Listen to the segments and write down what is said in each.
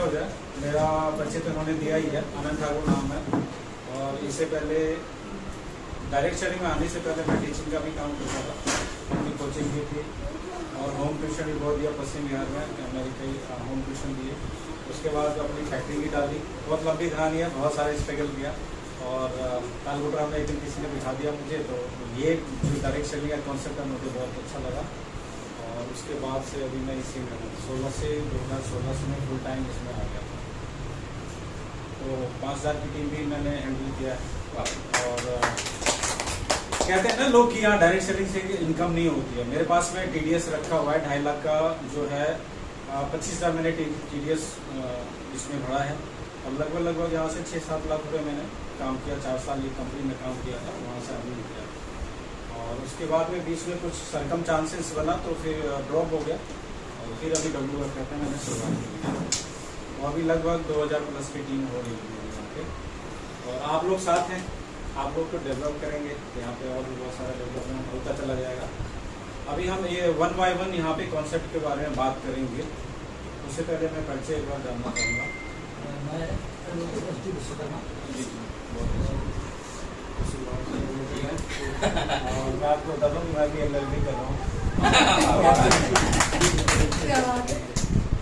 हो जाए, मेरा परिचय तो उन्होंने दिया ही है, आनंद ठाकुर नाम है। और इससे पहले डायरेक्ट शेयरिंग में आने से पहले मैं टीचिंग का भी काम करता था, अपनी कोचिंग की थी और होम ट्यूशन भी बहुत दिया पश्चिम बिहार में, मैंने कई होम ट्यूशन दिए। उसके बाद अपनी फैक्ट्री भी डाली, बहुत लंबी कहानी है, बहुत सारे स्ट्रगल किया। और तालगोटरा में एक दिन किसी ने बिठा दिया मुझे, तो ये जो डायरेक्ट शेयरिंग का कॉन्सेप्ट है मुझे बहुत अच्छा लगा। और उसके बाद से अभी मैं इसी में 2016 से मैं फुल टाइम इसमें आ गया था। तो 5000 की टीम भी मैंने हैंडल किया है। और कहते हैं ना लोग कि यहाँ डायरेक्ट सेलिंग से इनकम नहीं होती है। मेरे पास में TDS रखा हुआ है 2.5 लाख का, जो है 25,000 मैंने TDS इसमें भरा है। और लगभग यहाँ से 6-7 लाख रुपए मैंने काम किया, 4 साल ये कंपनी में काम किया था, वहाँ से अभी किया। और उसके बाद में बीच में कुछ सरकम चांसेस बना तो फिर ड्रॉप हो गया, और फिर अभी WFF में मैंने शुरुआत की। और अभी लगभग 2000 प्लस की टीम हो रही है यहाँ पे, और आप लोग साथ हैं, आप लोग को डेवलप करेंगे यहाँ पे, और भी बहुत सारा डेवलपमेंट होता चला जाएगा। अभी हम ये 1 by 1 यहाँ पे कॉन्सेप्ट के बारे में बात करेंगे। उससे पहले मैं परिचय एक बार जानना चाहूँगा। और मैं आपको बता दूँ मैं भी LLB कर रहा हूँ।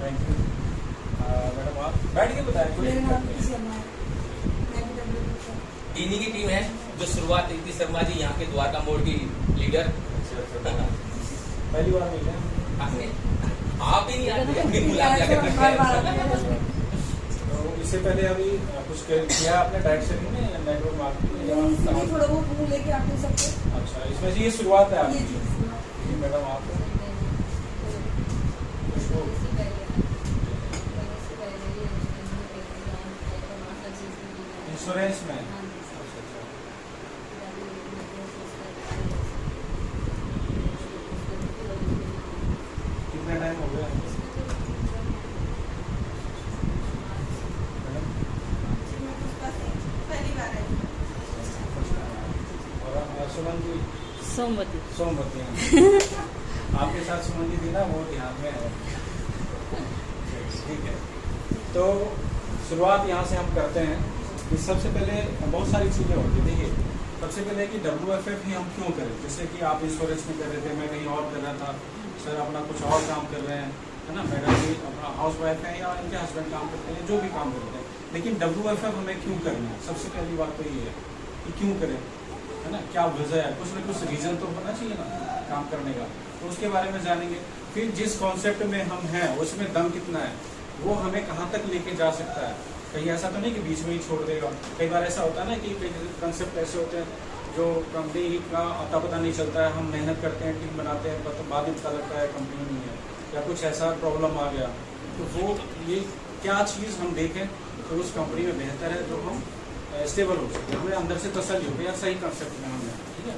थैंक यू मैडम, आप बैठ के बताएं। इन्हीं की टीम है जो शुरुआत की थी, शर्मा जी यहाँ के द्वारका मोड़ की लीडर। पहली बार मिले हैं। आप ही नहीं आते। तो इससे पहले अभी कुछ किया आपने डायरेक्ट सेलिंग में, नेटवर्क मार्केटिंग? थोड़ा बहुत लेके आते सबको। अच्छा, इसमें ये शुरुआत है आपकी। मैडम आप इंश्योरेंस में? कितना टाइम हो गया? सुमन जी? सोमवती आपके साथ सुमन जी थी ना, वो ध्यान में है। ठीक है, तो शुरुआत यहाँ से हम करते हैं कि सबसे पहले बहुत सारी चीज़ें होती है। देखिए, सबसे पहले कि WFF ही हम क्यों करें। जैसे कि आप इंश्योरेंस में कर रहे थे, मैं कहीं और कर रहा था, सर अपना कुछ और काम कर रहे हैं, है ना, मैडम भी अपना हाउस वाइफ है या इनके हस्बैंड काम करते हैं, जो भी काम करते हैं। लेकिन WFF हमें क्यों करना है, सबसे पहली बात तो ये है कि क्यों करें, है ना, क्या वजह है, कुछ ना कुछ रीज़न तो होना चाहिए ना काम करने का। तो उसके बारे में जानेंगे। फिर जिस कॉन्सेप्ट में हम हैं उसमें दम कितना है, वो हमें कहाँ तक लेके जा सकता है। कहीं ऐसा तो नहीं कि बीच में ही छोड़ देगा। कई बार ऐसा होता है ना कि कई कंसेप्ट ऐसे होते हैं जो कंपनी का अता पता नहीं चलता है, हम मेहनत करते हैं, टीम बनाते हैं, तो बाद में पता लगता है कंपनी नहीं है, या कुछ ऐसा प्रॉब्लम आ गया। तो वो ये क्या चीज़ हम देखें तो उस कंपनी में बेहतर है, जो हम स्टेबल हो सकते हैं, हमें अंदर से तसल्ली हो गया सही कंसेप्ट में हमने। ठीक है,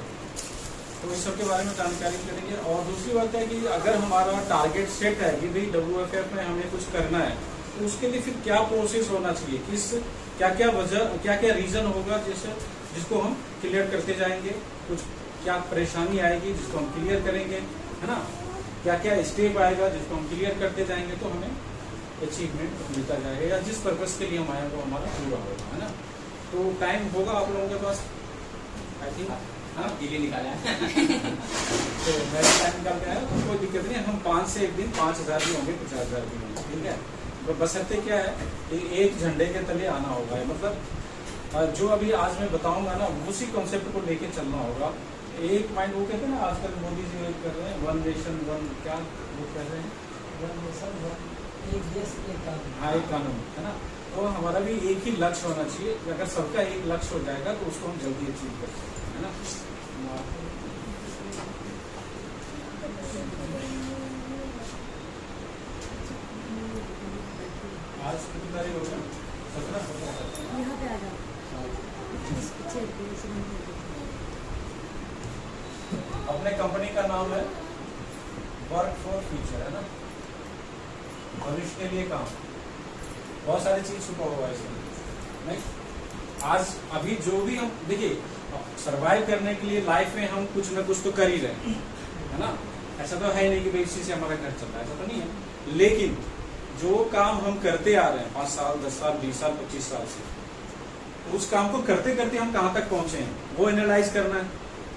तो इस सब के बारे में जानकारी करेंगे। और दूसरी बात है कि अगर हमारा टारगेट सेट है कि भाई WFF में हमें कुछ करना है, तो उसके लिए फिर क्या प्रोसेस होना चाहिए, किस क्या क्या वजह, क्या क्या रीज़न होगा जिसको हम क्लियर करते जाएंगे, कुछ क्या परेशानी आएगी जिसको हम क्लियर करेंगे, है ना, क्या क्या स्टेप आएगा जिसको हम क्लियर करते जाएंगे, तो हमें अचीवमेंट मिलता जाएगा, या जिस पर्पज़ के लिए हम आए वो हमारा पूरा होगा, है ना। तो टाइम होगा आप लोगों के पास, आई थिंक हाँ दिल्ली निकाला है। तो मेरा टाइम निकाल के आया, तो कोई दिक्कत नहीं है। हम 5 से एक दिन 5000 भी होंगे, 50,000 भी होंगे, ठीक है। तो बशर्ते क्या है कि एक झंडे के तले आना होगा, मतलब जो अभी आज मैं बताऊंगा ना, उसी कॉन्सेप्ट को लेके चलना होगा। एक माइंड, वो कहते हैं ना आजकल मोदी जी कर रहे हैं 1 नेशन 1, क्या वो कह रहे हैं, 1 नेशन 1 एक देश एक कानून, हाँ एक कानून, है ना। तो हमारा भी एक ही लक्ष्य होना चाहिए। अगर सबका एक लक्ष्य हो जाएगा तो उसको हम जल्दी अचीव कर सकते हैं, है ना। आज कितनी तारीख हो गई? 17। यहाँ पे आ जाओ। अपने कंपनी का नाम है वर्क फॉर फ्यूचर, है ना, भविष्य के लिए काम। बहुत सारी चीज छुपा हुआ है इसमें, नहीं। आज अभी जो भी हम देखिए, सरवाइव करने के लिए लाइफ में हम कुछ ना कुछ तो कर ही रहे हैं, है ना। ऐसा तो है नहीं कि भाई इसी से हमारा घर चल रहा है, ऐसा तो नहीं है। लेकिन जो काम हम करते आ रहे हैं 5 साल 10 साल 20 साल 25 साल से, उस काम को करते करते हम कहाँ तक पहुंचे हैं वो एनालाइज करना है।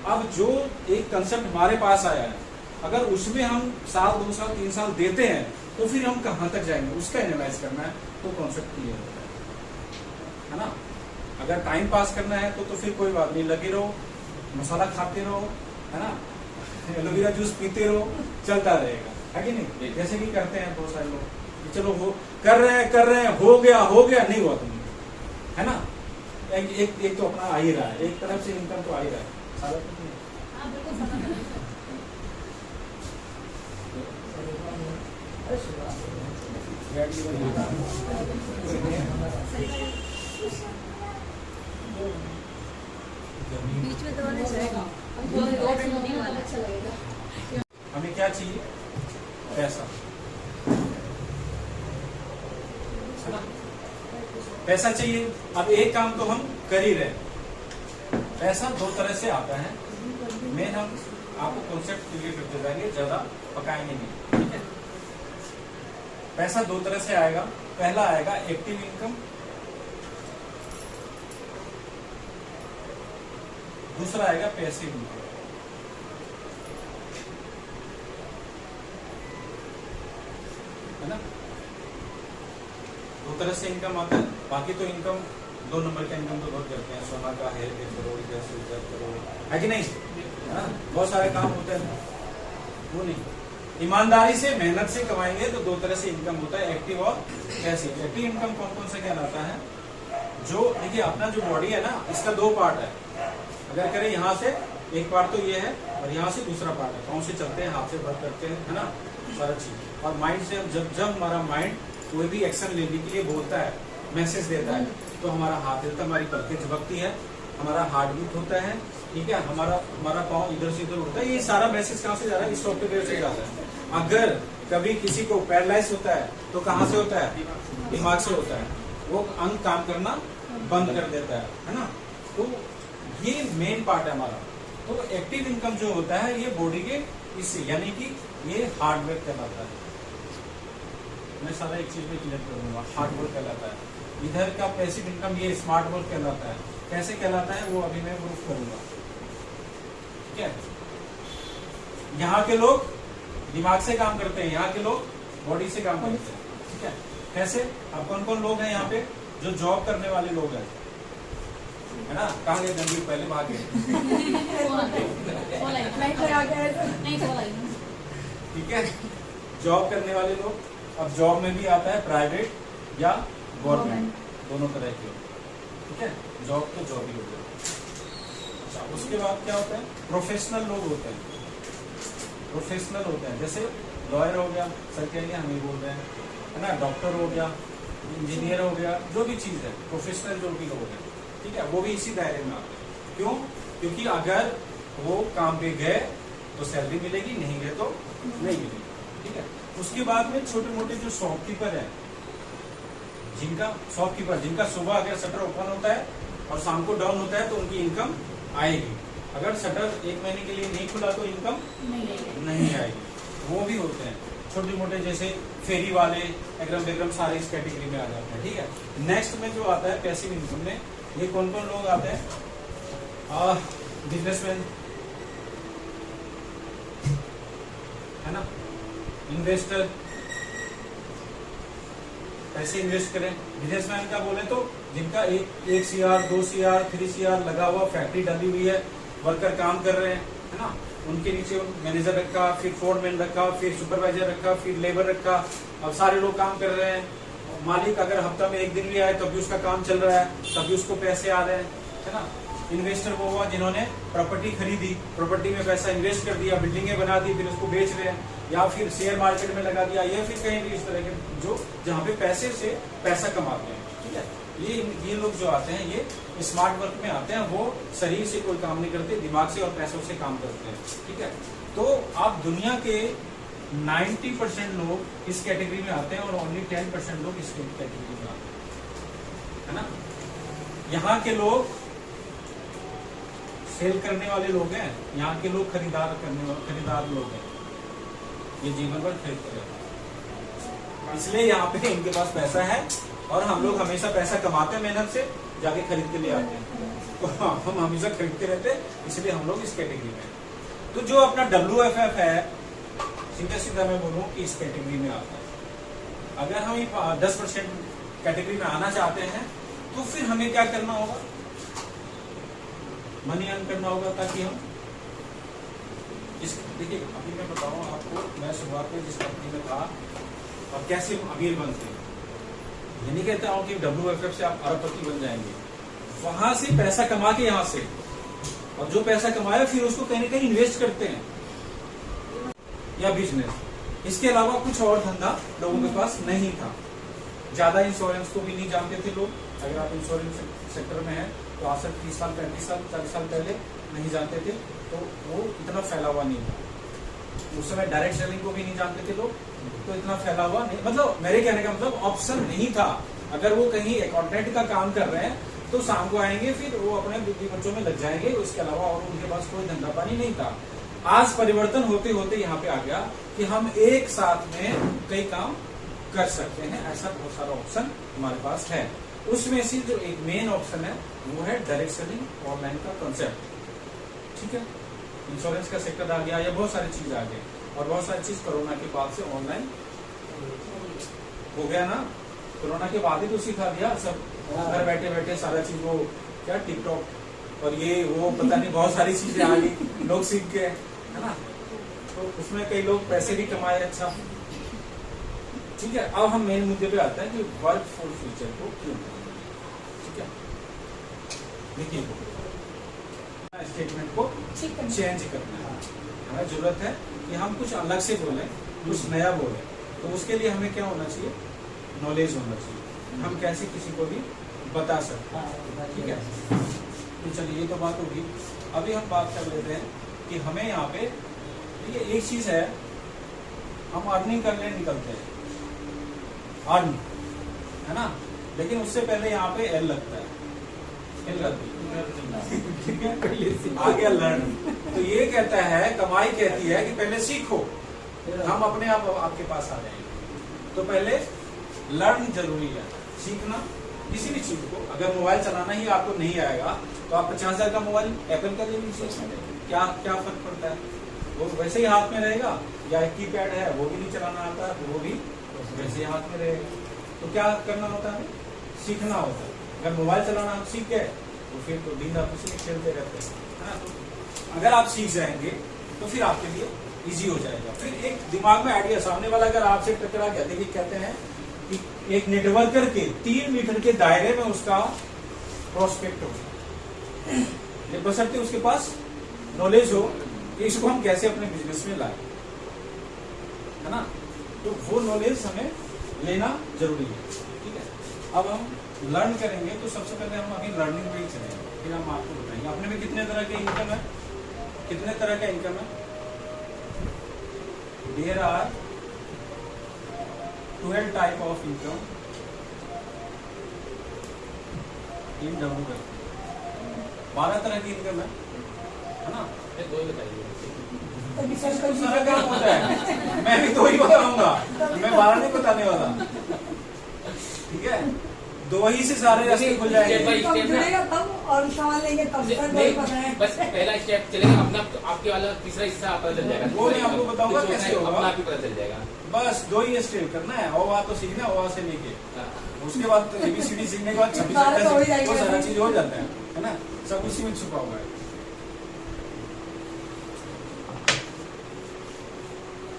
अब जो एक कंसेप्ट हमारे पास आया है, अगर उसमें हम साल 2 साल 3 साल देते हैं तो फिर हम कहाँ तक जाएंगे उसका एनालाइज करना है, तो कॉन्सेप्ट क्लियर होता है ना। अगर टाइम पास करना है तो फिर कोई बात नहीं, लगे रहो, मसाला खाते रहो, है ना, एलोवेरा जूस पीते रहो, चलता रहेगा, है कि नहीं। जैसे कि करते हैं बहुत सारे लोग, चलो वो कर रहे हैं हो गया नहीं हुआ तुम, है ना। एक तो अपना आ ही रहा है, एक तरफ से इनकम तो आ ही रहा है, सारा कुछ नहीं। बीच में दबाना चाहेगा, अच्छा लगेगा। हमें क्या चाहिए? पैसा, है ना, पैसा चाहिए। अब एक काम तो हम कर ही रहे, पैसा 2 तरह से आता है। मेन हम आपको कॉन्सेप्ट क्लियर करते जाएंगे, ज्यादा पकाएंगे नहीं, ठीक है। पैसा 2 तरह से आएगा। पहला आएगा एक्टिव इनकम, दूसरा आएगा पैसिव इनकम, है ना। 2 तरह से इनकम आता है। बाकी तो इनकम 2 नंबर का इनकम तो बहुत करते हैं, सोना का है 1 करोड़ 10 करोड़, है कि नहीं, है ना। बहुत सारे काम होते हैं, वो नहीं। ईमानदारी से मेहनत से कमाएंगे तो 2 तरह से इनकम होता है, एक्टिव और पैसिव। एक्टिव इनकम कौन कौन से कहलाता है? जो देखिए अपना जो बॉडी है ना, इसका 2 पार्ट है। अगर करें यहाँ से एक पार्ट तो ये है और यहाँ से दूसरा पार्ट है। पाँव से चलते हैं, हाथ से वर्क करते हैं, है ना, सारा चीज। और माइंड से जब हमारा माइंड कोई भी एक्शन लेने के लिए बोलता है, मैसेज देता है, तो हमारा हाथ हिलता है, हमारी पलकें झपकती है, हमारा हार्ट बीट होता है, ठीक है, हमारा पाँव इधर से इधर उठता है। ये सारा मैसेज कहाँ से जा रहा है? इस सॉफ्टवेयर से जाता है। अगर कभी किसी को पैरालाइज होता है तो कहाँ से होता है? दिमाग से होता है। वो अंग काम करना बंद कर देता है ना। तो ये मेन पार्ट है हमारा। तो एक्टिव इनकम जो होता है ये बॉडी के इससे, यानी कि ये हार्ड वर्क कहलाता है। मैं सारा एक चीज में क्लियर करूंगा, हार्ड वर्क कहलाता है। इधर का पैसिव इनकम ये स्मार्ट वर्क कहलाता है। कैसे कहलाता है वो अभी मैं प्रूफ करूंगा, ठीक है। यहाँ के लोग दिमाग से काम करते हैं, यहाँ के लोग बॉडी से काम करते हैं, ठीक है। कैसे? अब कौन कौन लोग हैं यहाँ पे जो जॉब करने वाले लोग हैं, है ना। कहाँ गए गंदी, पहले भाग गए, ठीक है। जॉब करने वाले लोग, अब जॉब में भी आता है प्राइवेट या गवर्नमेंट, दोनों तरह के, ठीक है। जॉब तो जॉब ही हो गया। अच्छा, उसके बाद क्या होता है? प्रोफेशनल लोग होते हैं। प्रोफेशनल होते हैं जैसे लॉयर हो गया, सर कहेंगे हम ही बोल रहे हैं, है ना, डॉक्टर हो गया, इंजीनियर हो गया, जो भी चीज है प्रोफेशनल जो भी लोग हैं, ठीक है, वो भी इसी दायरे में आते हैं। क्यों? क्योंकि अगर वो काम पे गए तो सैलरी मिलेगी, नहीं गए तो नहीं मिलेगी, ठीक है। उसके बाद में छोटे मोटे जो शॉपकीपर है, जिनका सुबह अगर शटर ओपन होता है और शाम को डाउन होता है तो उनकी इनकम आएगी। अगर शटर 1 महीने के लिए नहीं खुला तो इनकम नहीं आएगी। वो भी होते हैं छोटे मोटे, जैसे फेरी वाले, एग्रम बेग्रम, सारे इस कैटेगरी में आ जाते हैं, ठीक है। नेक्स्ट में जो आता है पैसिव इनकम में, ये कौन कौन लोग आते हैं? बिजनेसमैन, है ना, इन्वेस्टर, पैसे इन्वेस्ट करें। बिजनेसमैन का बोले तो जिनका 1 CR 2 CR 3 CR लगा हुआ, फैक्ट्री डाली हुई है, वर्कर काम कर रहे हैं, है ना, उनके नीचे मैनेजर रखा, फिर फोरमैन रखा, फिर सुपरवाइजर रखा, फिर लेबर रखा, अब सारे लोग काम कर रहे हैं। मालिक अगर हफ्ता में 1 दिन भी आए तब भी उसका काम चल रहा है, तब भी उसको पैसे आ रहे हैं, है ना। इन्वेस्टर वो हुआ जिन्होंने प्रॉपर्टी खरीदी, प्रॉपर्टी में पैसा इन्वेस्ट कर दिया, बिल्डिंगे बना दी, फिर उसको बेच रहे हैं, या फिर शेयर मार्केट में लगा दिया, या फिर कहीं भी इस तरह के जो जहाँ पे पैसे से पैसा कमाते हैं, ठीक है। ये लोग जो आते हैं ये स्मार्ट वर्क में आते हैं। वो शरीर से कोई काम नहीं करते, दिमाग से और पैसों से काम करते हैं, ठीक है। तो आप दुनिया के 90% लोग इस कैटेगरी में आते हैं और ओनली 10% लोग इस कैटेगरी में आते हैं, है ना। यहाँ के लोग सेल करने वाले लोग हैं, यहाँ के लोग खरीदार लोग हैं, ये जीवन भर खरीदते रहते हैं। इसलिए यहाँ पे इनके पास पैसा है और हम लोग हमेशा पैसा कमाते हैं मेहनत से, जाके खरीद के ले आते हैं। तो हम हमेशा खरीदते रहते हैं, इसलिए हम लोग इस कैटेगरी में। तो जो अपना WFF है, सीधा सीधा मैं बोलूँ कि इस कैटेगरी में आता है। अगर हम 10% कैटेगरी में आना चाहते हैं तो फिर हमें क्या करना होगा, मनी अर्न करना होगा, ताकि हम इस, देखिए अभी मैं बताऊँ आपको, मैं शुरुआत में जिस कंपनी में था और कैसे अमीर बनते हैं। ये नहीं कहता हूँ कि WFF से आप अरबपति बन जाएंगे, वहां से पैसा कमा के यहाँ से, और जो पैसा कमाया फिर उसको कहीं ना कहीं इन्वेस्ट करते हैं या बिजनेस। इसके अलावा कुछ और धंधा लोगों के पास नहीं था। ज्यादा इंश्योरेंस को भी नहीं जानते थे लोग। अगर आप इंश्योरेंस सेक्टर में हैं तो आज से 30 साल 35 साल 40 साल पहले नहीं जानते थे, तो वो इतना फैला हुआ नहीं था। उस समय डायरेक्ट सेलिंग को भी नहीं जानते थे लोग, तो इतना फैला हुआ नहीं, मतलब मेरे कहने का मतलब ऑप्शन नहीं था। अगर वो कहीं अकाउंटेंट का काम कर रहे हैं तो शाम को आएंगे, फिर वो अपने बुद्धि बच्चों में लग जाएंगे, उसके अलावा और उनके पास कोई धंधा पानी नहीं था। आज परिवर्तन होते होते यहाँ पे आ गया कि हम एक साथ में कई काम कर सकते हैं, ऐसा बहुत सारा ऑप्शन हमारे पास है। उसमें से जो एक मेन ऑप्शन है वो है डायरेक्ट सेलिंग, ऑनलाइन का कंसेप्ट। ठीक है, इंश्योरेंस का सेक्टर आ गया, या बहुत सारी चीज आ गई, और बहुत सारी चीज कोरोना के बाद से ऑनलाइन हो गया ना। कोरोना के बाद ही तो सिखा दिया सब, घर बैठे बैठे सारा चीज, वो क्या टिकटॉक और ये वो पता नहीं बहुत सारी चीजें आ गई, लोग सीख गए, है ना। तो उसमें कई लोग पैसे भी कमाए अच्छा। ठीक है, अब हम मेन मुद्दे पे आते हैं कि वर्क फॉर फ्यूचर को क्यों। ठीक है, देखिए स्टेटमेंट को चेंज करना है, हमें जरूरत है कि हम कुछ अलग से बोलें, कुछ नया बोलें। तो उसके लिए हमें क्या होना चाहिए, नॉलेज होना चाहिए, हम कैसे किसी को भी बता सकते हैं। ठीक है, तो चलिए ये तो बात होगी। अभी हम बात कर लेते हैं कि हमें यहाँ पे ये एक चीज है, हम अर्निंग करने निकलते हैं, अर्न, है ना, लेकिन उससे पहले यहाँ पे एल लगता है, एल लगती है। ठीक है, आ गया लर्न। तो ये कहता है, कमाई कहती है कि पहले सीखो, हम अपने आप आपके पास आ जाएंगे। तो पहले लर्न जरूरी है, सीखना किसी भी चीज को। अगर मोबाइल चलाना ही आपको नहीं आएगा तो आप 50,000 का मोबाइल एप्पल का ले लीजिए, क्या क्या फर्क पड़ता है, वो वैसे ही हाथ में रहेगा। या एक कीपैड है, वो भी नहीं चलाना आता है, वो भी वैसे ही हाथ में रहेगा। तो क्या करना होता है, सीखना होता है। अगर मोबाइल चलाना हम सीख गए तो फिर तो दिन रात उसी में खेलते रहते हैं, है ना। तो अगर आप सीख जाएंगे तो फिर आपके लिए इजी हो जाएगा। फिर एक दिमाग में आइडिया, सामने वाला अगर आपसे टकरा गया, देखिए कहते हैं कि एक नेटवर्कर के 3 मीटर के दायरे में उसका प्रोस्पेक्ट हो, बशर्ते उसके पास नॉलेज हो कि इसको हम कैसे अपने बिजनेस में लाए, है ना। तो वो नॉलेज हमें लेना जरूरी है। ठीक है, अब हम लर्न करेंगे तो सबसे पहले हम अभी लर्निंग में ही चलेंगे, फिर हम आपको बताएंगे अपने में कितने तरह के इनकम है, कितने तरह का इनकम है। There are 12 type of income in WFF। 12 तरह की इनकम है ना। दो ही बताइए, सारा काम होता है, मैं भी 2 ही बताऊंगा, मैं 12 नहीं बताने वाला। ठीक है, 2 ही से सारे रास्ते खुल जाएंगे। और सवाल लेंगे तब बस पहला स्टेप चलेगा अपना, आपके वाला तीसरा हिस्सा पता चल जाएगा। वो मैं आपको बताऊंगा कैसे होगा, अपना भी पता चल जाएगा। बस 2 ही स्टेप करना है, और वहाँ तो सीखना, वहाँ से लेके उसके बाद तो ABCD सीखने के बाद 26 वो सारा चीज हो जाता है ना, सब उसी में छुपा हुआ है।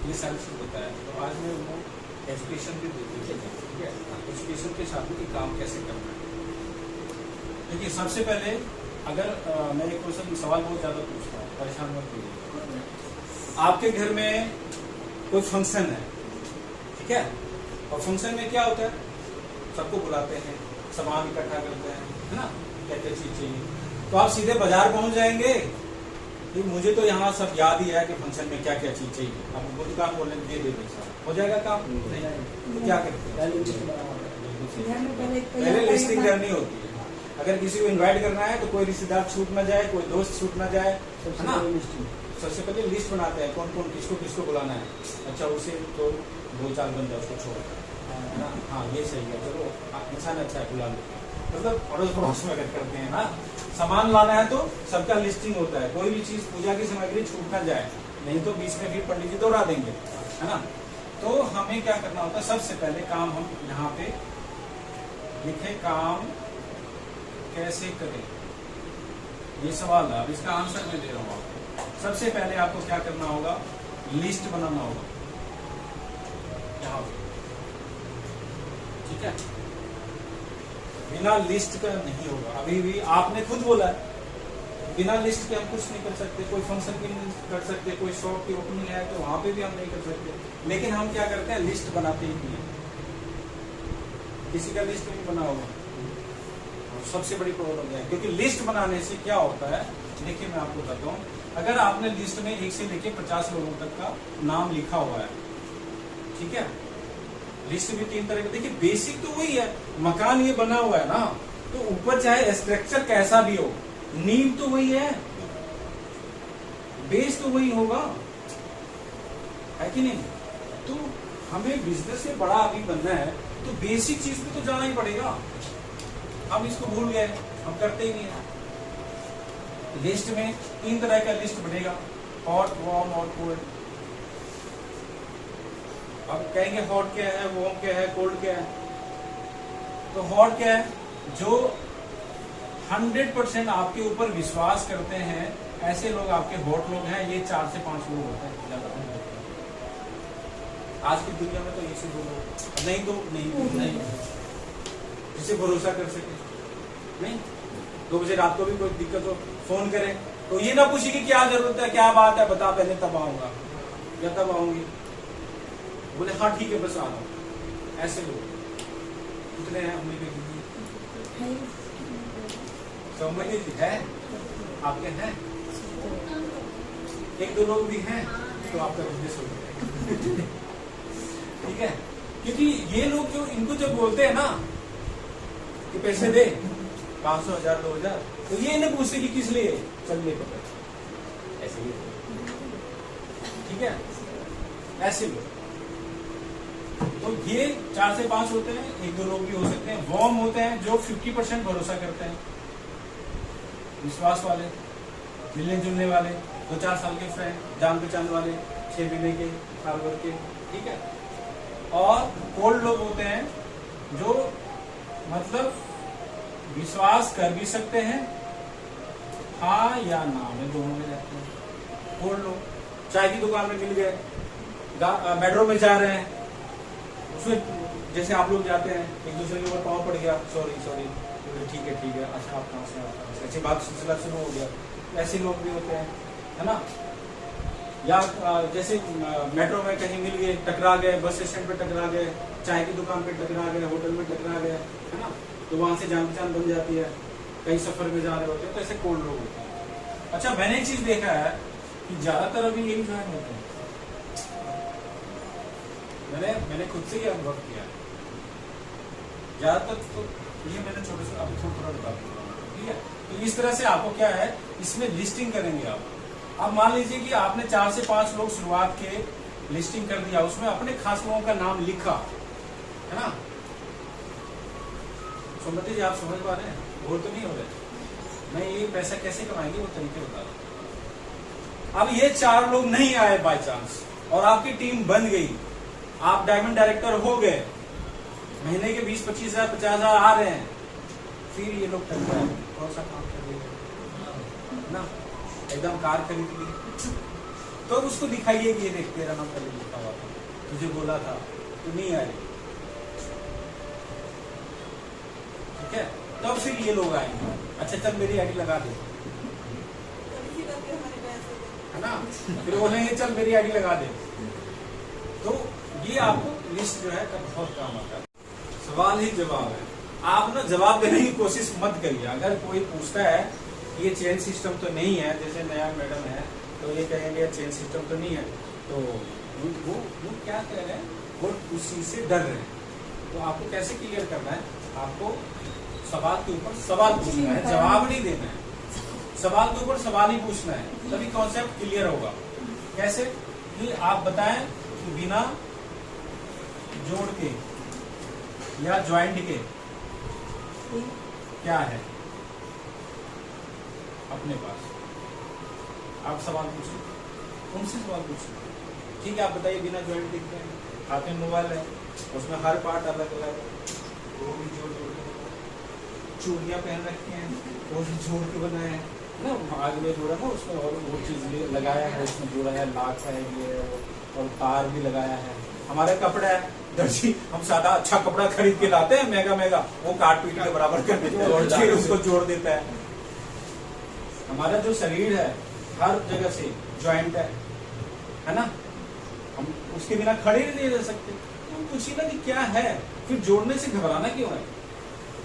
ये सारी चीज होता है। तो आज मैं वो एजुकेशन भी देती हूँ। ठीक है, एजुकेशन के साथ में काम कैसे करना है। देखिए सबसे पहले अगर मैं एक क्वेश्चन सवाल बहुत ज्यादा पूछता हूँ, परेशान मत होइए। आपके घर में कोई फंक्शन है, ठीक है, और फंक्शन में क्या होता है, सबको बुलाते हैं, सामान इकट्ठा करते हैं, है ना, क्या-क्या चीज चाहिए। तो आप सीधे बाजार पहुंच जाएंगे कि मुझे तो यहाँ सब याद ही है कि फंक्शन में क्या क्या चीज चाहिए, आप वो दुकान बोलने दे देते, हो जाएगा काम। तो क्या करते हैं, पहले लिस्टिंग करनी होती है। अगर किसी को इनवाइट करना है तो कोई रिश्तेदार छूट ना जाए, कोई दोस्त छूट ना जाए, है ना। सबसे पहले लिस्ट बनाते हैं कौन कौन किसको किसको बुलाना है। अच्छा, उसे तो 2-4 बंदा उसको छोड़ हाँ ये सही है, चलो इंसान अच्छा है, बुला लो, मतलब अड़ोस पड़ोस में करते हैं ना। सामान लाना है तो सबका लिस्टिंग होता है, कोई भी चीज पूजा की सामग्री छूट ना जाए, नहीं तो बीच में फिर पंडित जी दौड़ा देंगे, है ना। तो हमें क्या करना होता है, सबसे पहले काम हम यहाँ पे लिखे, काम कैसे करें, ये सवाल है। अब इसका आंसर मैं दे रहा हूँ आपको। सबसे पहले आपको क्या करना होगा, लिस्ट बनाना होगा यहाँ पे, ठीक है। बिना लिस्ट का नहीं होगा, अभी भी आपने खुद बोला है बिना लिस्ट के हम कुछ नहीं कर सकते, कोई फंक्शन भी नहीं कर सकते, कोई शॉप की ओपनिंग है तो वहां पे भी हम नहीं कर सकते। लेकिन हम क्या करते हैं, लिस्ट बनाते ही नहीं है। किसी का लिस्ट नहीं बना होगा, सबसे बड़ी प्रॉब्लम है, क्योंकि लिस्ट बनाने से क्या होता है, देखिए मैं आपको बताता हूँ। अगर आपने लिस्ट में 1 से लेके 50 लोगों तक का नाम लिखा हुआ है, ठीक है, लिस्ट भी 3 तरह के, देखिए बेसिक तो वही है, मकान ये बना हुआ है ना, तो ऊपर चाहे स्ट्रक्चर कैसा भी हो, नींव तो वही है, बेस तो वही होगा, है कि नहीं। तो हमें बिजनेस से बड़ा अभी बनना है तो बेसिक चीज पे तो जाना ही पड़ेगा। हम इसको भूल गए, हम करते ही नहीं है। लिस्ट में 3 तरह का लिस्ट बनेगा, हॉट, वार्म और कोल्ड। अब कहेंगे हॉट क्या है, वार्म क्या है, कोल्ड क्या है। तो हॉट क्या है, जो 100% आपके ऊपर विश्वास करते हैं, ऐसे लोग आपके हॉट लोग हैं। ये 4 से 5 लोग होते हैं ज्यादा। आज की दुनिया में तो 1 से 2 लोग, नहीं तो नहीं जिसे भरोसा कर सके। नहीं 2 बजे रात को भी कोई दिक्कत हो, फोन करें तो ये ना पूछे कि क्या जरूरत है, क्या बात है, बता, पहले तब आऊंगा या तब आऊंगी, बोले हाँ ठीक है बस आ रहा। ऐसे लोग कितने हैं हमने समझ है, आपके हैं 1-2 लोग भी हैं तो आपका बिजनेस हो गया। ठीक है, क्योंकि ये लोग जो इनको जब बोलते हैं ना कि पैसे दे 500, 1000, 2000, तो ये नहीं पूछते कि किस लिए, चल ले पकड़, ऐसे ही, ठीक है, ऐसे लोग। तो ये 4 से 5 होते हैं, 1-2 लोग भी हो सकते हैं। वार्म होते हैं जो 50% भरोसा करते हैं, विश्वास वाले, मिलने जुलने वाले, 2-4 साल के फ्रेंड, जान पहचान वाले, 6 महीने के, साल भर के, ठीक है। और कोल्ड लोग होते हैं जो मतलब विश्वास कर भी सकते हैं, हाँ या ना में दोनों में रहते हैं। कोल्ड लोग चाय की दुकान में मिल गए, मेट्रो में जा रहे हैं, उसमें जैसे आप लोग जाते हैं, एक दूसरे के ऊपर पाँव पड़ गया, सॉरी, ठीक है, अच्छा आप कहाँ से, आप ऐसी बात सिलसिला शुरू हो गया। ऐसे लोग भी होते हैं, है ना। या जैसे मेट्रो में कहीं मिल गए, टकरा गए, बस स्टैंड पे टकरा गए, चाय की दुकान पे टकरा गए, होटल में टकरा गए, है ना, तो वहां से जान पहचान बन जाती है, कई सफर में जा रहे होते हैं, तो ऐसे कोल्ड लोग होते हैं। अच्छा, मैंने एक चीज देखा है कि ज्यादातर अभी यही ज्वाइन होते हैं, मैंने खुद से ही अनुभव किया ज्यादातर। तो ये मैंने छोटे से अभी थोड़ा बता दूंगा, ठीक है। तो इस तरह से आपको क्या है, इसमें लिस्टिंग करेंगे आप। अब मान लीजिए कि आपने 4 से 5 लोग शुरुआत के लिस्टिंग कर दिया, उसमें अपने खास लोगों का नाम लिखा, है ना। सोमवती जी आप समझ पा रहे हैं, बोर तो नहीं हो रहे। मैं ये पैसा कैसे कमाएंगे वो तरीके बता रहा हूं। अब ये 4 लोग नहीं आए बाय चांस और आपकी टीम बन गई, आप डायमंड डायरेक्टर हो गए, महीने के 20-25 हजार 50 हजार आ रहे हैं, फिर ये लोग कर रहे हैं, कौन सा काम कर रहे हैं ना, एकदम कार खरीद ली तो उसको दिखाइए कि ये देख तेरा नाम पहले लिखा हुआ था, तुझे बोला था, तू नहीं आई, ठीक है। तब फिर ये लोग आएंगे, अच्छा चल मेरी आईडी लगा दे, है ना, फिर बोलेंगे चल मेरी आईडी लगा दे। तो ये आपको लिस्ट जो है बहुत काम आता है। सवाल ही जवाब है, आप ना जवाब देने की कोशिश मत करिए। अगर कोई पूछता है कि ये चेन सिस्टम तो नहीं है, जैसे नया मैडम है तो ये कहेंगे चेन सिस्टम तो नहीं है, तो वो क्या कह रहे हैं, वो उसी से डर रहे हैं। तो आपको कैसे क्लियर करना है, आपको सवाल के ऊपर सवाल पूछना है, जवाब नहीं देना है, सवाल के ऊपर सवाल ही पूछना है, तभी कॉन्सेप्ट क्लियर होगा। कैसे कि आप बताएं कि बिना जोड़ के या ज्वाइंट के क्या है अपने पास? आप सवाल पूछिए, उनसे सवाल पूछिए। ठीक है, आप बताइए बिना ज्वाइंट के क्या है? हाथ में मोबाइल है, उसमें हर पार्ट अलग अलग है, वो भी जोड़ जोड़ के बनाया। चूड़ियाँ पहन रखी हैं, वो भी जोड़ के बनाया है ना, आगे में जोड़ा ना, उसमें और वो चीज लगाया है, उसमें जोड़ा है, लाख है ये, और तार भी लगाया है। हमारा कपड़ा है, दर्जी हम सादा अच्छा कपड़ा खरीद के लाते हैं महंगा महंगा, वो काट पीट के बराबर कर देते हैं, फिर उसको जोड़ देता है। हमारा जो शरीर है हर जगह से ज्वाइंट है ना, हम उसके बिना खड़े नहीं रह सकते। तो पूछिए ना कि क्या है, फिर जोड़ने से घबराना क्यों है?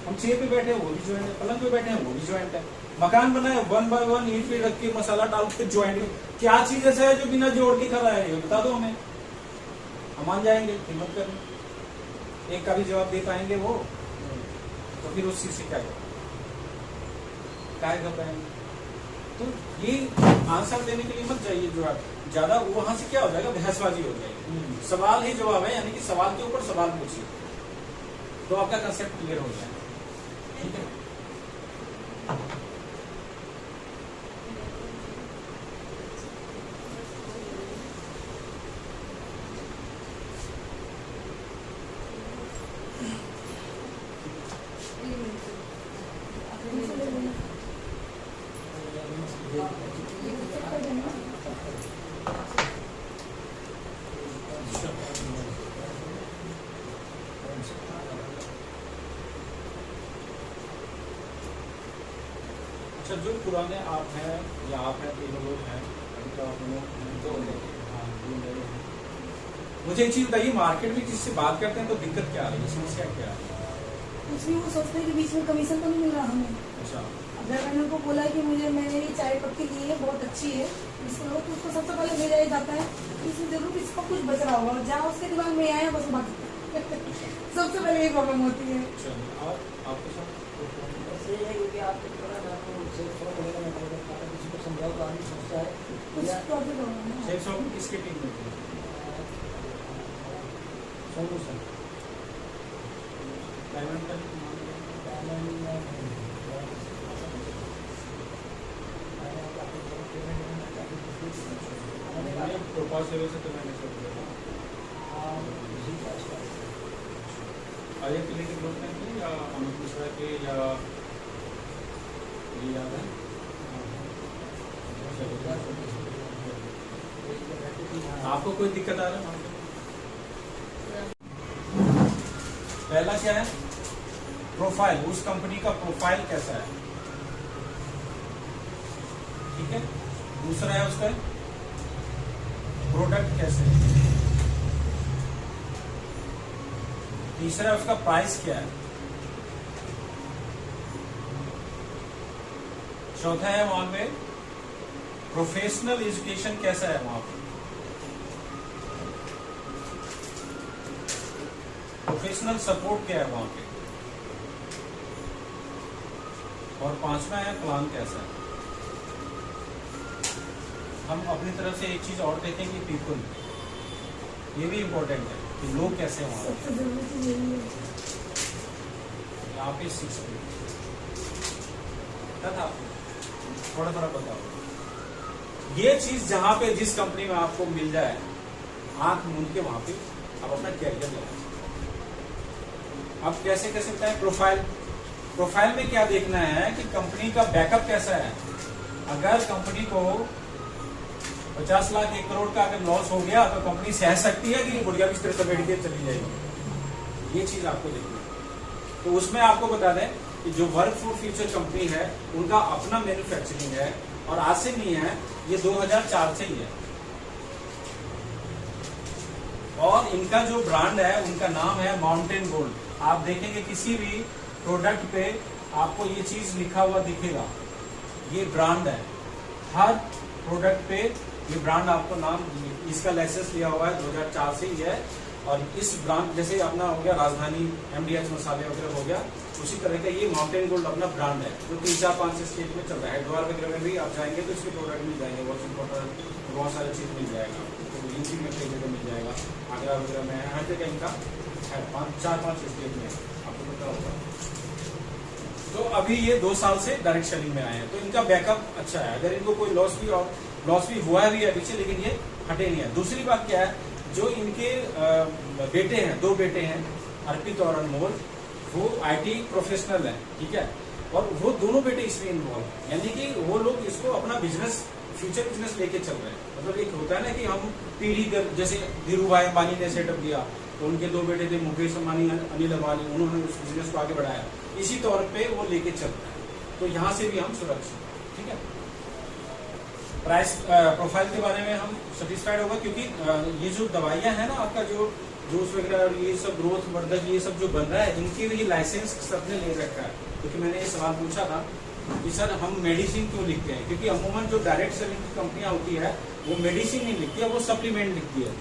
हम चेयर पे बैठे हैं वो भी ज्वाइंट है, पलंग पे बैठे हैं वो भी ज्वाइंट है, मकान बनाए 1 बाय 1 ईंट पे रख के मसाला डाल के ज्वाइंट है। क्या चीज ऐसा है जो बिना जोड़ के खड़ा है, ये बता दो हमें, हम मान जाएंगे, हिम्मत करें। एक का भी जवाब दे पाएंगे वो, तो फिर उस चीज से क्या घबराएंगे? तो ये आंसर देने के लिए मत जाइए, जो आप ज्यादा वहां से क्या हो जाएगा, बहसबाजी हो जाएगी। सवाल ही जवाब है, यानी कि सवाल के ऊपर सवाल पूछिए, तो आपका कंसेप्ट क्लियर हो जाए। ठीक है, अच्छा, जो पुराने आप हैं या आप हैं, तीनों लोग हैं, अभी तो आप लोग दो नए हैं। मुझे एक चीज बताइए, मार्केट में किसी से बात करते हैं तो दिक्कत क्या आ रही है, समस्या क्या है? उसमें वो सोचते हैं कि बीच में कमीशन तो नहीं मिल रहा हमें। अच्छा, अगर मैंने उनको बोला कि मैंने ये चाय पत्ती ली है, बहुत अच्छी है, इसको लो, तो उसको सबसे पहले भेजा ही जाता है इसमें जरूर इसको कुछ बच रहा होगा, जहाँ उसके दिमाग में आया बस बात सबसे पहले यही प्रॉब्लम होती है। और आपके साथ ऐसे है क्योंकि आपको पता ना तो सेल्स शॉप वगैरह में पता है, किसी को समझाओ तो आदमी सोचता है कुछ प्रॉब्लम होगा सेल्स शॉप में किसकी टीम में थे? सोनू सर, पेमेंट का प्रोपाल सेवा से तो मैंने सब किया। आर्य किले के ग्रुप में थे या अमित मिश्रा के, या ये याद है? आपको कोई दिक्कत आ रहा है? पहला क्या है, प्रोफाइल, उस कंपनी का प्रोफाइल कैसा है, ठीक है। दूसरा है उसका प्रोडक्ट कैसे है। तीसरा उसका प्राइस क्या है। चौथा है वहां पे प्रोफेशनल एजुकेशन कैसा है वहां पे, प्रोफेशनल सपोर्ट क्या है वहां पे, और पांचवा है प्लान कैसा है। हम अपनी तरफ से एक चीज और देखें कि पीपल, ये भी इम्पोर्टेंट है कि लोग कैसे हैं वहां पे। सबसे जरूरी चीज यही है। यहाँ पे 6 था, थोड़ा थोड़ा बताओ। ये चीज जहां पे जिस कंपनी में आपको मिल जाए, आंख मूंद के वहां पे आप अपना कैरियर लगा सकते। अब कैसे कैसे बताएं, प्रोफाइल, प्रोफाइल में क्या देखना है कि कंपनी का बैकअप कैसा है। अगर कंपनी को 50 लाख 1 करोड़ का अगर लॉस हो गया तो कंपनी सह सकती है कि बुढ़िया बिस्तर पर बैठ के चली जाएगी, ये चीज आपको देखनी है। तो उसमें आपको बता दें कि जो वर्क फॉर फ्यूचर कंपनी है उनका अपना मैन्युफैक्चरिंग है, और आज से नहीं है, ये 2004 से ही है। और इनका जो ब्रांड है उनका नाम है माउंटेन गोल्ड। आप देखेंगे किसी भी प्रोडक्ट पे आपको ये चीज लिखा हुआ दिखेगा, ये ब्रांड है। हर प्रोडक्ट पे ये ब्रांड आपको नाम, इसका लाइसेंस लिया हुआ है 2004 से ही है। और इस ब्रांड जैसे अपना हो गया राजधानी, MDH मसाले वगैरह हो गया, उसी तरह का ये माउंटेन गोल्ड अपना ब्रांड है जो 3-4-5 स्टेट में चल रहा है। हरिद्वार वगैरह में भी आप जाएंगे तो इसके प्रोडक्ट मिल जाएंगे, वॉशिंग पाउडर, बहुत सारी चीज मिल जाएगा। तो यूपी में कई जगह मिल जाएगा, आगरा वगैरह में, हर जगह इनका है, 4-5 स्टेट में, आपको पता होगा। तो अभी ये 2 साल से डायरेक्ट सेलिंग में आए हैं, तो इनका बैकअप अच्छा है। अगर इनको कोई लॉस भी हुआ भी है पीछे, लेकिन ये हटे नहीं है। दूसरी बात क्या है, जो इनके बेटे हैं, 2 बेटे हैं, अर्पित और अनमोल, वो IT प्रोफेशनल है, ठीक है, और वो दोनों बेटे इसमें इन्वॉल्व, यानी कि वो लोग इसको अपना बिजनेस, फ्यूचर बिजनेस लेके चल रहे हैं। मतलब एक होता है ना कि हम पीढ़ी कर, जैसे धीरू भाई अंबानी ने सेटअप किया, तो उनके 2 बेटे थे, मुकेश अंबानी, अनिल अंबानी, उन्होंने उस बिजनेस को आगे बढ़ाया, इसी तौर पे वो लेके चल रहे हैं। तो यहाँ से भी हम सुरक्षित, ठीक है। प्राइस प्रोफाइल के बारे में हम सेटिस्फाइड होगा, क्योंकि ये जो दवाइयाँ हैं ना, आपका जो जूस वगैरह और ये सब ग्रोथ वर्धक ये सब जो बन रहा है, इनके लिए लाइसेंस सबने ले रखा है। क्योंकि मैंने ये सवाल पूछा था कि सर हम मेडिसिन क्यों लिखते हैं, क्योंकि अमूमन जो डायरेक्ट सेलिंग की कंपनियां होती है वो मेडिसिन नहीं लिखती है, वो सप्लीमेंट लिखती है,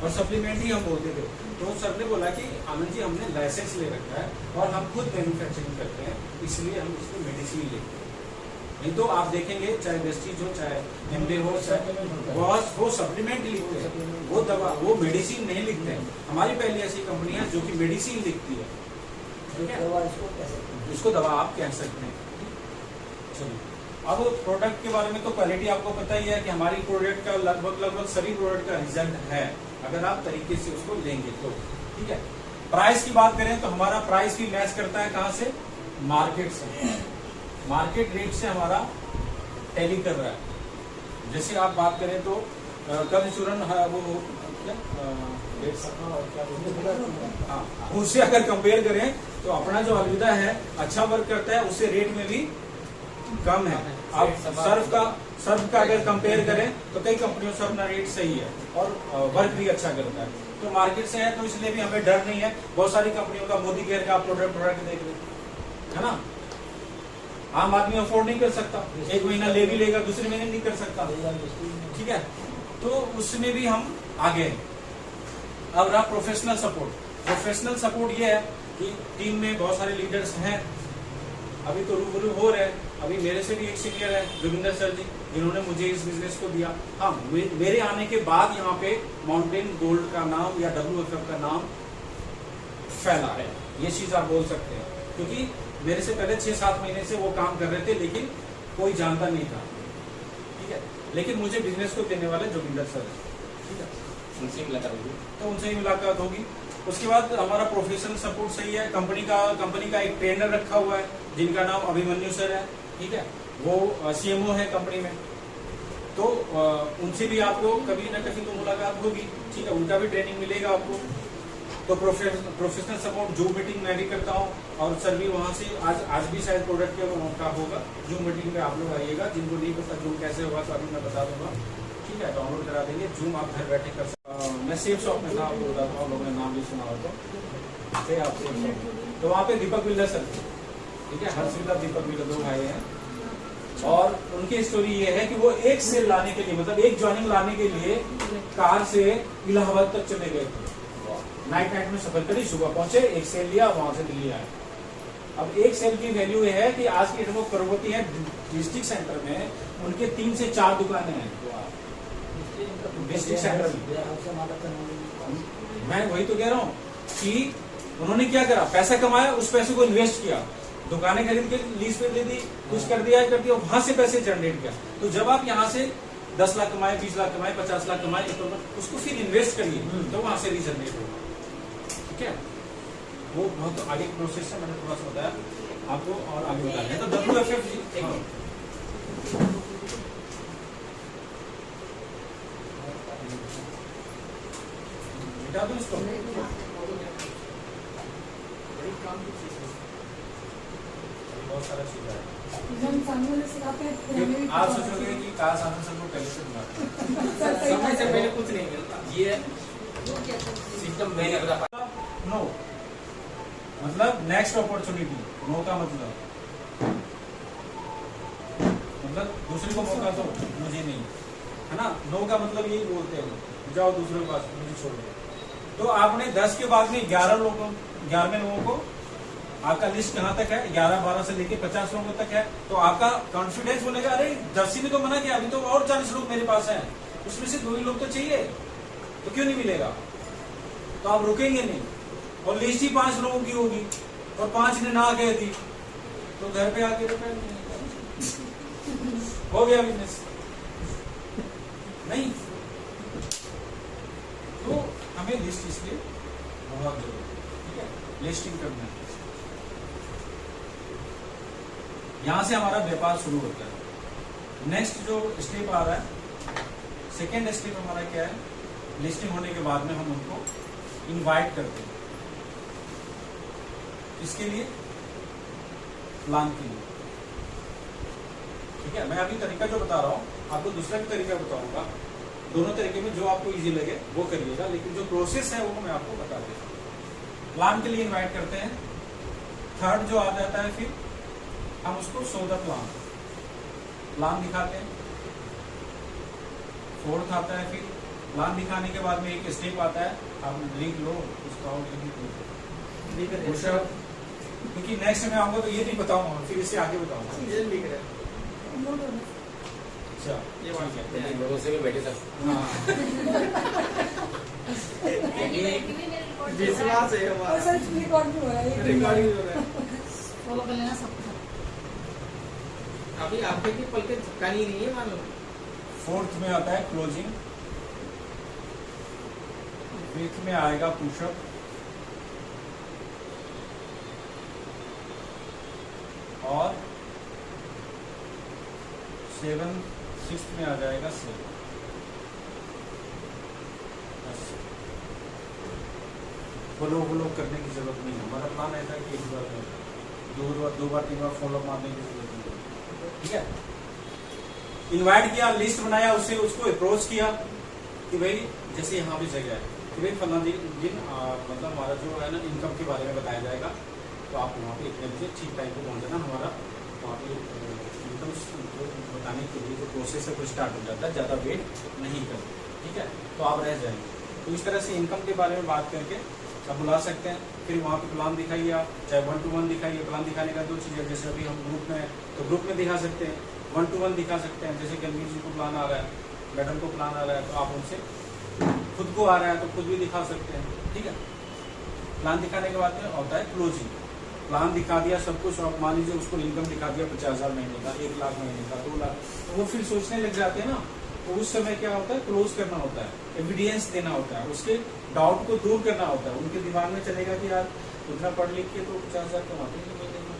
और सप्लीमेंट ही हम बोलते थे। तो सर ने बोला कि आनंद जी हमने लाइसेंस ले रखा है और हम खुद मैन्युफैक्चरिंग करते हैं, इसलिए हम इसको मेडिसिन लिखते हैं। नहीं तो आप देखेंगे चाहे वेस्टीज हो, चाहे एमडे हो, वो सप्लीमेंट लिखते हैं, वो दवा, वो मेडिसिन नहीं लिखते हैं। हमारी पहली ऐसी कंपनी है जो कि मेडिसिन लिखती है, ठीक है, इसको दवा आप कह सकते हैं। चलिए, अब प्रोडक्ट के बारे में तो क्वालिटी आपको पता ही है कि हमारी प्रोडक्ट का लगभग सभी प्रोडक्ट का रिजल्ट है, अगर आप तरीके से उसको लेंगे तो, ठीक है। प्राइस की बात करें तो हमारा प्राइस भी मैच करता है कहाँ से, मार्केट से, मार्केट रेट से हमारा टैली कर रहा है। जैसे आप बात करें तो कल चूरन वो हाँ, उससे अगर कंपेयर करें तो अपना जो अलविदा है अच्छा वर्क करता है, उससे रेट में भी कम है। अब सर्फ का अगर कंपेयर करें तो कई कंपनियों से अपना रेट सही है और वर्क भी अच्छा करता है, तो मार्केट से है, तो इसलिए भी हमें डर नहीं है। बहुत सारी कंपनियों का मोदी केयर का प्रोडक्ट देख रहे है ना, आम आदमी अफोर्ड नहीं कर सकता, 1 महीना ले भी लेगा, दूसरे महीने नहीं कर सकता, ठीक है, तो उसमें भी हम आगे हैं। अब रहा प्रोफेशनल सपोर्ट। प्रोफेशनल सपोर्ट ये है कि टीम में बहुत सारे लीडर्स हैं, अभी तो रूबरू हो रहे हैं। अभी मेरे से भी एक सीनियर है जोगिंदर सर जी, जिन्होंने मुझे इस बिजनेस को दिया। हाँ, मेरे आने के बाद यहाँ पे माउंटेन गोल्ड का नाम या WFF का नाम फैला है, ये चीज आप बोल सकते हैं, क्योंकि मेरे से पहले 6-7 महीने से वो काम कर रहे थे, लेकिन कोई जानता नहीं था, ठीक है, लेकिन मुझे बिजनेस को देने वाले जोगिंदर सर है, ठीक है, उनसे मुलाकात होगी, तो उनसे ही मुलाकात होगी। उसके बाद हमारा प्रोफेशनल सपोर्ट सही है। कंपनी का एक ट्रेनर रखा हुआ है जिनका नाम अभिमन्यु सर है, ठीक है, वो CMO है कंपनी में, तो उनसे भी आपको कभी ना कभी तो मुलाकात होगी, ठीक है, उनका भी ट्रेनिंग मिलेगा आपको। तो प्रोफेशनल सपोर्ट जूम मीटिंग मैं भी करता हूँ, और सर भी वहाँ से आज भी शायद प्रोडक्ट का होगा जूम मीटिंग में, आप लोग आइएगा। जिनको नहीं पता जूम कैसे होगा तो अभी मैं बता दूंगा, ठीक है, डाउनलोड करा देंगे जूम, आप घर बैठे कर सकते। मैं सेफ शॉप में था, आपको बताता हूँ, लोगों ने नाम भी सुना हो तो आप सेफ शॉप, तो वहाँ पे दीपक बिल्डर सर, ठीक है, हर्षिता दीपक बिल्डर 2 भाई हैं, और उनकी स्टोरी ये है कि वो एक सेल लाने के लिए, मतलब एक ज्वाइनिंग लाने के लिए कार से इलाहाबाद तक चले गए थे, नाइट में सफर करी, सुबह पहुंचे, एक सेल लिया, वहां से दिल्ली आए। अब एक सेल की वैल्यू ये है कि आज की डेट में करोड़पति है, डिस्ट्रिक्ट सेंटर में उनके 3 से 4 दुकानें हैं डिस्ट्रिक्ट सेंटर में। मैं वही तो कह रहा हूँ कि उन्होंने क्या करा, पैसा कमाया, उस पैसे को इन्वेस्ट किया, दुकानें खरीद के लीज पे दे दी, कुछ कर दिया, वहां से पैसे जनरेट किया। तो जब आप यहाँ से 10 लाख कमाए, 20 लाख कमाए, 50 लाख कमाए, तो उसको फिर इन्वेस्ट करिए, तो वहां से रीजनरेट होगा, ठीक है। वो बहुत आगे प्रोसेस है, मैंने थोड़ा सा बताया आपको और आगे बता रहे हैं। तो WFF बता दो इसको, बहुत सारा चीज है, आप सोचोगे कि काश आनंद सर को पहले से बुलाते, समय से पहले कुछ नहीं मिलता, ये सिस्टम मैंने बता नो मतलब नेक्स्ट अपॉर्चुनिटी, नो का मतलब दूसरे को मौका दो, मुझे नहीं, है ना। नो का मतलब यही बोलते हैं, जाओ दूसरे के पास, मुझे छोड़ दो। तो आपने 10 के बाद में 11वें लोगों को, आपका लिस्ट कहाँ तक है, 11-12 से लेके 50 लोगों तक है, तो आपका कॉन्फिडेंस बोलेगा, अरे 10 ने तो मना किया, अभी तो और 40 लोग मेरे पास हैं, उसमें से 2 ही लोग तो चाहिए, तो क्यों नहीं मिलेगा, तो आप रुकेंगे नहीं, और लिस्ट ही 5 लोगों की होगी और 5 ने ना कह दी तो घर पे आके रुपए हो गया बिजनेस नहीं। तो हमें लिस्ट इसलिए बहुत जरूरी है, ठीक है, लिस्टिंग करना है। यहां से हमारा व्यापार शुरू होता है। नेक्स्ट जो स्टेप आ रहा है, सेकेंड स्टेप हमारा क्या है, लिस्टिंग होने के बाद में हम उनको इनवाइट करते हैं। इसके लिए प्लान के लिए, ठीक है। मैं अभी तरीका जो बता रहा हूं आपको दूसरा भी तरीका बताऊंगा, दोनों तरीके में जो आपको इजी लगे वो करिएगा, लेकिन जो प्रोसेस है वो मैं आपको बता देता हूं। प्लान के लिए इनवाइट करते हैं। थर्ड जो आ जाता है, फिर हम उसको शो द प्लान दिखाते हैं। फोर्थ आता है, फिर प्लान दिखाने के बाद में एक स्टेप आता है, आप लिख लो उसका, क्योंकि नेक्स्ट में आऊंगा तो ये नहीं बताऊंगा, फिर इससे आगे बताऊंगा। अच्छा, ये बात है, लोगों से भी बैठे था। हाँ विश्वास है हमारा। और सर रिकॉर्ड भी हो रहा है, रिकॉर्डिंग हो रहा है। फॉलो कर लेना सब। अभी आपके की पल के झपकानी नहीं है मालूम। फोर्थ में आता है क्लोजिंग, फिफ्थ में आएगा पुशअप, और 6th में आ जाएगा सेल। फॉलो करने की जरूरत नहीं है। हमारा प्लान ऐसा है कि एक बार में दो बार 3 बार फॉलो मारने की जरूरत नहीं है, ठीक है। इनवाइट किया, लिस्ट बनाया, उससे उसको अप्रोच किया कि भाई जैसे यहाँ भी जगह है कि भाई फला दिन मतलब हमारा जो है ना इनकम के बारे में बताया जाएगा, तो आप वहाँ पे इतने बजे ठीक टाइम पे पहुँच जाना। हमारा वहाँ पे इनकम बताने के लिए जो प्रोसेस है वो स्टार्ट हो जाता है, ज़्यादा वेट नहीं करते, ठीक है, तो आप रह जाएंगे। तो इस तरह से इनकम के बारे में बात करके आप बुला सकते हैं। फिर वहाँ पे प्लान दिखाइए, आप चाहे 1-to-1 दिखाइए। प्लान दिखाने का 2 चीज़ें, जैसे अभी हम ग्रुप में तो ग्रुप में दिखा सकते हैं, 1-to-1 दिखा सकते हैं। जैसे गंभीर जी को प्लान आ रहा है, मैडम को प्लान आ रहा है, तो आप उनसे खुद को आ रहा है तो खुद भी दिखा सकते हैं, ठीक है। प्लान दिखाने के बाद में होता है क्लोजिंग। प्लान दिखा दिया सब कुछ, और मान लीजिए उसको इनकम दिखा दिया 50,000 महीने का, 1 लाख महीने का, 2 लाख, तो वो फिर सोचने लग जाते हैं ना। तो उस समय क्या होता है, क्लोज करना होता है, एविडेंस देना होता है, उसके डाउट को दूर करना होता है। उनके दिमाग में चलेगा कि यार उतना पढ़ लिख के तो 50,000 कमाते हैं महीने में,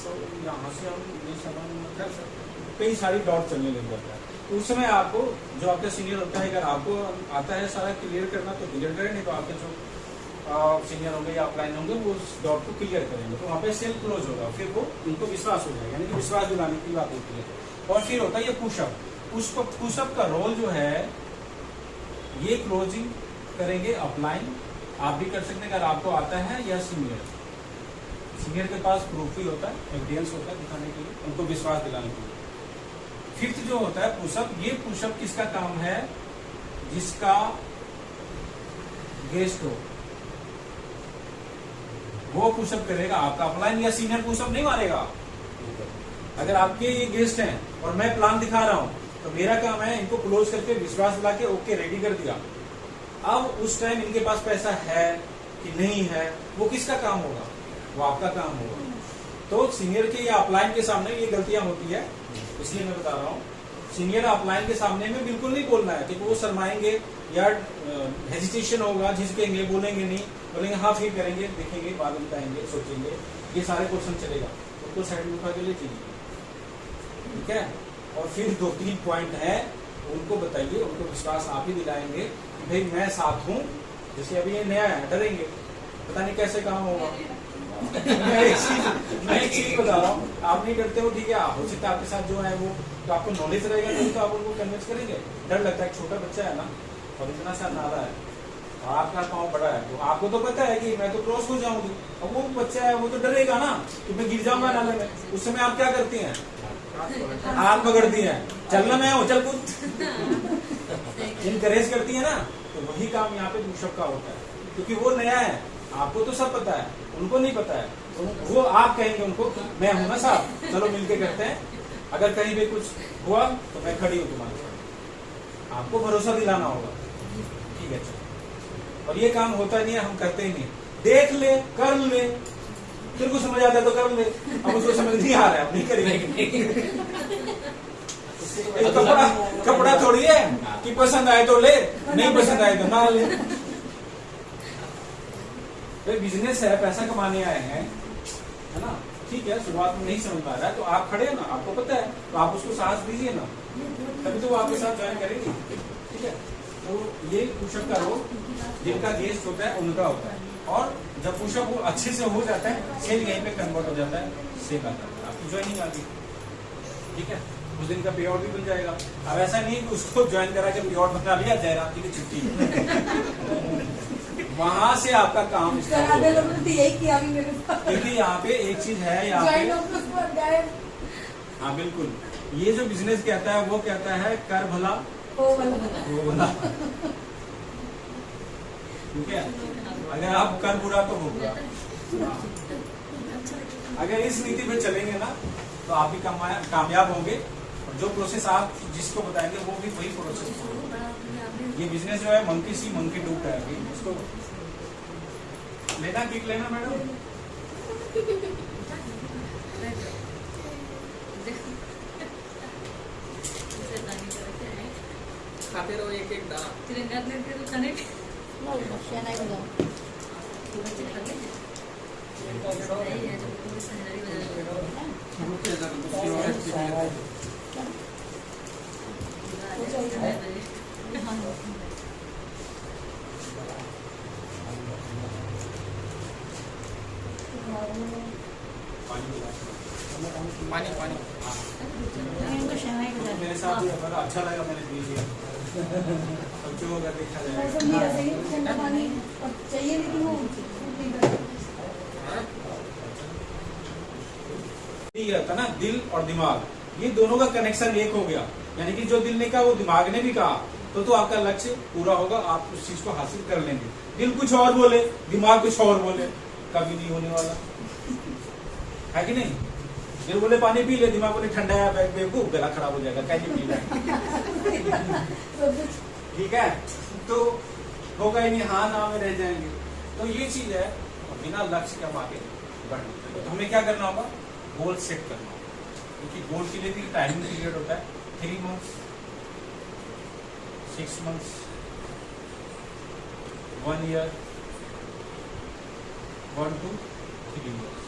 तो यहाँ से हम ये सामान कर सकते हैं, कई सारी डाउट चलने लग जाता है। तो उस समय आपको जो आपका सीनियर होता है, अगर आपको आता है सारा क्लियर करना तो क्लियर करें, नहीं तो आपके जो सीनियर होंगे या अपलाइन होंगे वो उस डाउट को क्लियर करेंगे, तो वहाँ पे सेल क्लोज होगा। फिर वो उनको विश्वास हो जाएगा, यानी कि विश्वास दिलाने की बात होती है। और फिर होता है ये पुशअप। पुशअप का रोल जो है, ये क्लोजिंग करेंगे अपलाइन, आप भी कर सकते हैं अगर आपको आता है, या सीनियर के पास प्रूफ ही होता है, एविडेंस होता है दिखाने के लिए, उनको विश्वास दिलाने के लिए। फिफ्थ जो होता है पुशअप, ये पुशअप किसका काम है, जिसका गेस्ट हो वो पुशअप करेगा। आपका अपलाइन या सीनियर पुशअप नहीं मारेगा। अगर आपके ये गेस्ट हैं और मैं प्लान दिखा रहा हूं, तो मेरा काम है इनको क्लोज करके विश्वास दिला के ओके रेडी कर दिया। अब उस टाइम इनके पास पैसा है कि नहीं है, वो किसका काम होगा, वो आपका काम होगा। तो सीनियर के या अपलाइन के सामने ये गलतियां होती है, इसलिए मैं बता रहा हूँ। सीनियर अपलाइन के सामने में बिल्कुल नहीं बोलना है, क्योंकि वो शर्माएंगे या हेजिटेशन होगा, झिझकेंगे, बोलेंगे नहीं, बोलेंगे हाँ फिर करेंगे, देखेंगे, बाद में बताएंगे, सोचेंगे, ये सारे क्वेश्चन चलेगा। उनको साइड में उठा के ले चलिए, ठीक है। और फिर 2-3 पॉइंट है, उनको बताइए, उनको विश्वास आप ही दिलाएंगे कि भाई मैं साथ हूँ। जैसे अभी ये नया है, डरेंगे, पता नहीं कैसे काम होगा। मैं एक चीज बता रहा हूँ, आप नहीं करते हो, ठीक है, हो सकता है आपके साथ जो है वो, तो आपको नॉलेज रहेगा नहीं तो आप उनको कन्विंस करेंगे। डर लगता है, छोटा बच्चा है ना, और इतना सा नाला है, आपका पाँव बड़ा है, तो आपको तो पता है कि मैं तो क्रॉस हो जाऊंगी। अब वो बच्चा है, वो तो डरेगा ना कि मैं गिर जाऊंगा नाले में। उस समय आप क्या करती हैं, हाथ पकड़ती हैं, चलना मैं हूँ, चल कूद, इनकरेज करती है ना। तो वही काम यहाँ पे पुशअप का होता है, क्योंकि वो नया है, आपको तो सब पता है, उनको नहीं पता है। तो वो आप कहेंगे उनको मैं हूं ना साहब, चलो मिलके करते हैं, अगर कहीं भी कुछ हुआ तो मैं खड़ी हूँ तुम्हारे साथ, आपको भरोसा दिलाना होगा, ठीक है। चलो, और ये काम होता नहीं है, हम करते ही नहीं। देख ले, कर ले, तेरे को समझ आता है तो कर ले, अब उसको समझ नहीं आ रहा है, अब नहीं करेंगे। कपड़ा थोड़ी है कि पसंद आए तो ले, नहीं पसंद आए तो ना ले। भाई बिजनेस है, पैसा कमाने आए हैं, है ना, ठीक है, शुरुआत में नहीं समझ पा रहा है तो आप खड़े हैं ना, आपको पता है, तो आप उसको साहस दीजिए ना, तभी तो वो आपके साथ ज्वाइन करेगी, ठीक है। तो ये पुशअप का रोल जिनका गेस्ट होता है उनका होता है, और जब पुशअप वो अच्छे से हो जाता है, सेल यहीं पे कन्वर्ट हो जाता है, सेल आता है, आपकी ज्वाइनिंग आ गई, ठीक है, उस दिन का पे आउट भी मिल जाएगा। अब ऐसा नहीं कि उसको ज्वाइन करा के पे आउट बना लिया, जयराम जी की छुट्टी वहां से आपका काम आधे लोगों ने तो यही किया भी मेरे साथ। क्योंकि यहाँ पे एक चीज है, यहाँ ज्वाइन पे ऑफिस पर गए, हाँ बिल्कुल, ये जो बिजनेस कहता है वो कहता है कर भला वो वाला वो भला, ठीक है। अगर आप कर बुरा तो हो बुरा, अगर इस नीति पे चलेंगे ना तो आप भी कामयाब होंगे, और जो प्रोसेस आप जिसको बताएंगे वो भी वही प्रोसेस होगा। ये बिजनेस जो है मंकी सी मंकी डू का है, इसको लेना किक लेना मैडम, खाते रहो एक एक दाना। पानी पानी मेरे साथ भी बड़ा अच्छा लगा, मैंने पी लिया, बच्चों को अगर देखा जाए ऐसा नहीं ऐसे ही ठंडा पानी और चाहिए, लेकिन वो था ना, दिल और दिमाग, ये दोनों का कनेक्शन एक हो गया, यानी कि जो दिल ने कहा वो दिमाग ने भी कहा, तो आपका लक्ष्य पूरा होगा, आप उस चीज को हासिल कर लेंगे। दिल कुछ और बोले, दिमाग कुछ और बोले, कभी नहीं होने वाला, है कि नहीं। दिल बोले पानी पी ले, दिमाग बोले ठंडा है, बेवकूफ, गला खराब हो जाएगा, कैसे पी रहा ठीक है, तो होगा ही नहीं, हाँ ना में रह जाएंगे। तो ये चीज है, बिना लक्ष्य के हम आगे बढ़ने, तो हमें क्या करना होगा, गोल सेट करना होगा, क्योंकि गोल के लिए भी टाइमिंग पीरियड होता है, 3 months, 6 months, 1 year, 1 to 3 years,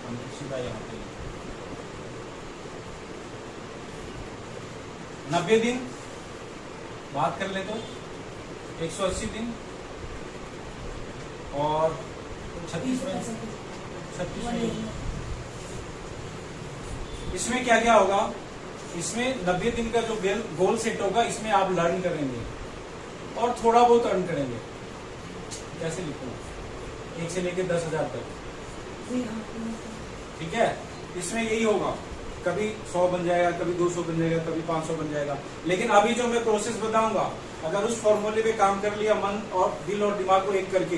हम सीधा यहाँ पे 90 दिन बात कर ले तो 180 दिन और 36 दिन। इसमें क्या क्या होगा, इसमें 90 दिन का जो गोल सेट होगा, इसमें आप लर्न करेंगे और थोड़ा बहुत अर्न करेंगे। कैसे लिखूं, 1 से लेके 10,000 तक, ठीक है। इसमें यही होगा, कभी 100 बन जाएगा, कभी 200 बन जाएगा, कभी 500 बन जाएगा। लेकिन अभी जो मैं प्रोसेस बताऊंगा, अगर उस फॉर्मूले पे काम कर लिया मन और दिल और दिमाग को एक करके,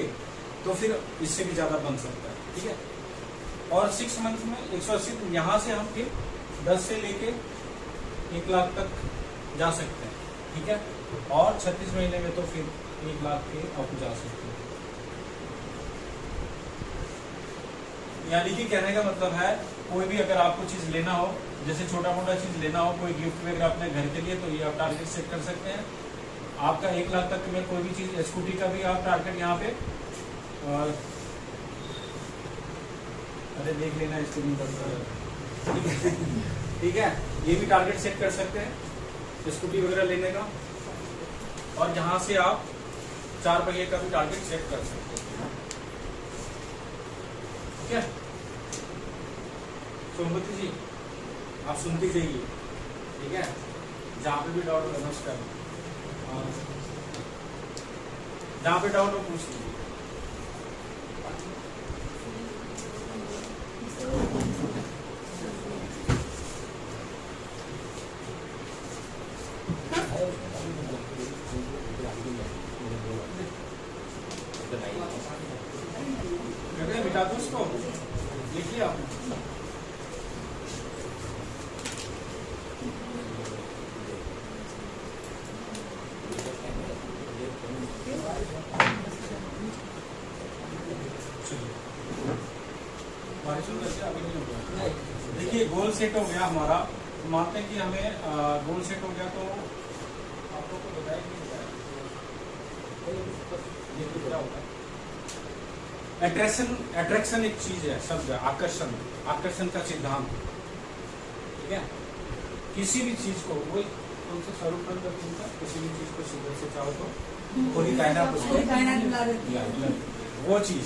तो फिर इससे भी ज्यादा बन सकता है, ठीक है। और 6 मंथ में 180, यहाँ से हम फिर 10 से लेके 1 लाख तक जा सकते हैं, ठीक है। और 36 महीने में तो फिर 1 लाख के आप जा सकते हैं। यानी कि कहने का मतलब है, कोई भी अगर आपको चीज लेना हो, जैसे छोटा मोटा चीज लेना हो, कोई गिफ्ट वगैरह अपने घर के लिए, तो ये आप टारगेट सेट कर सकते हैं। आपका 1 लाख तक में कोई भी चीज, स्कूटी का भी आप टारगेट यहाँ पे, और अरे देख लेना स्क्रीन पर, ठीक है, ये भी टारगेट सेट कर सकते हैं स्कूटी वगैरह लेने का। और यहाँ से आप 4 पहिए का भी टारगेट सेट कर सकते हैं, ठीक है। सोमवती जी आप सुनती जाइए, ठीक है, जहाँ पे भी डाउट करना उसका, जहाँ पे डाउट हो पूछ लीजिए। मिटा दो उसको, लिखिए आप। शुरू करके अभी नहीं हो गया। नहीं देखिए गोल सेट हो गया हमारा, तो मानते हैं कि हमें गोल सेट हो गया, तो आप लोग को बताया कि ये तो क्या होता है? अट्रैक्शन एक चीज है, शब्द है, आकर्षण का सिद्धांत, ठीक है। किसी भी चीज को वो कौन सा स्वरूप का, किसी भी चीज को सीधे से चाहो तो पूरी कायनात पूरी कायनात मिला देती है। वो चीज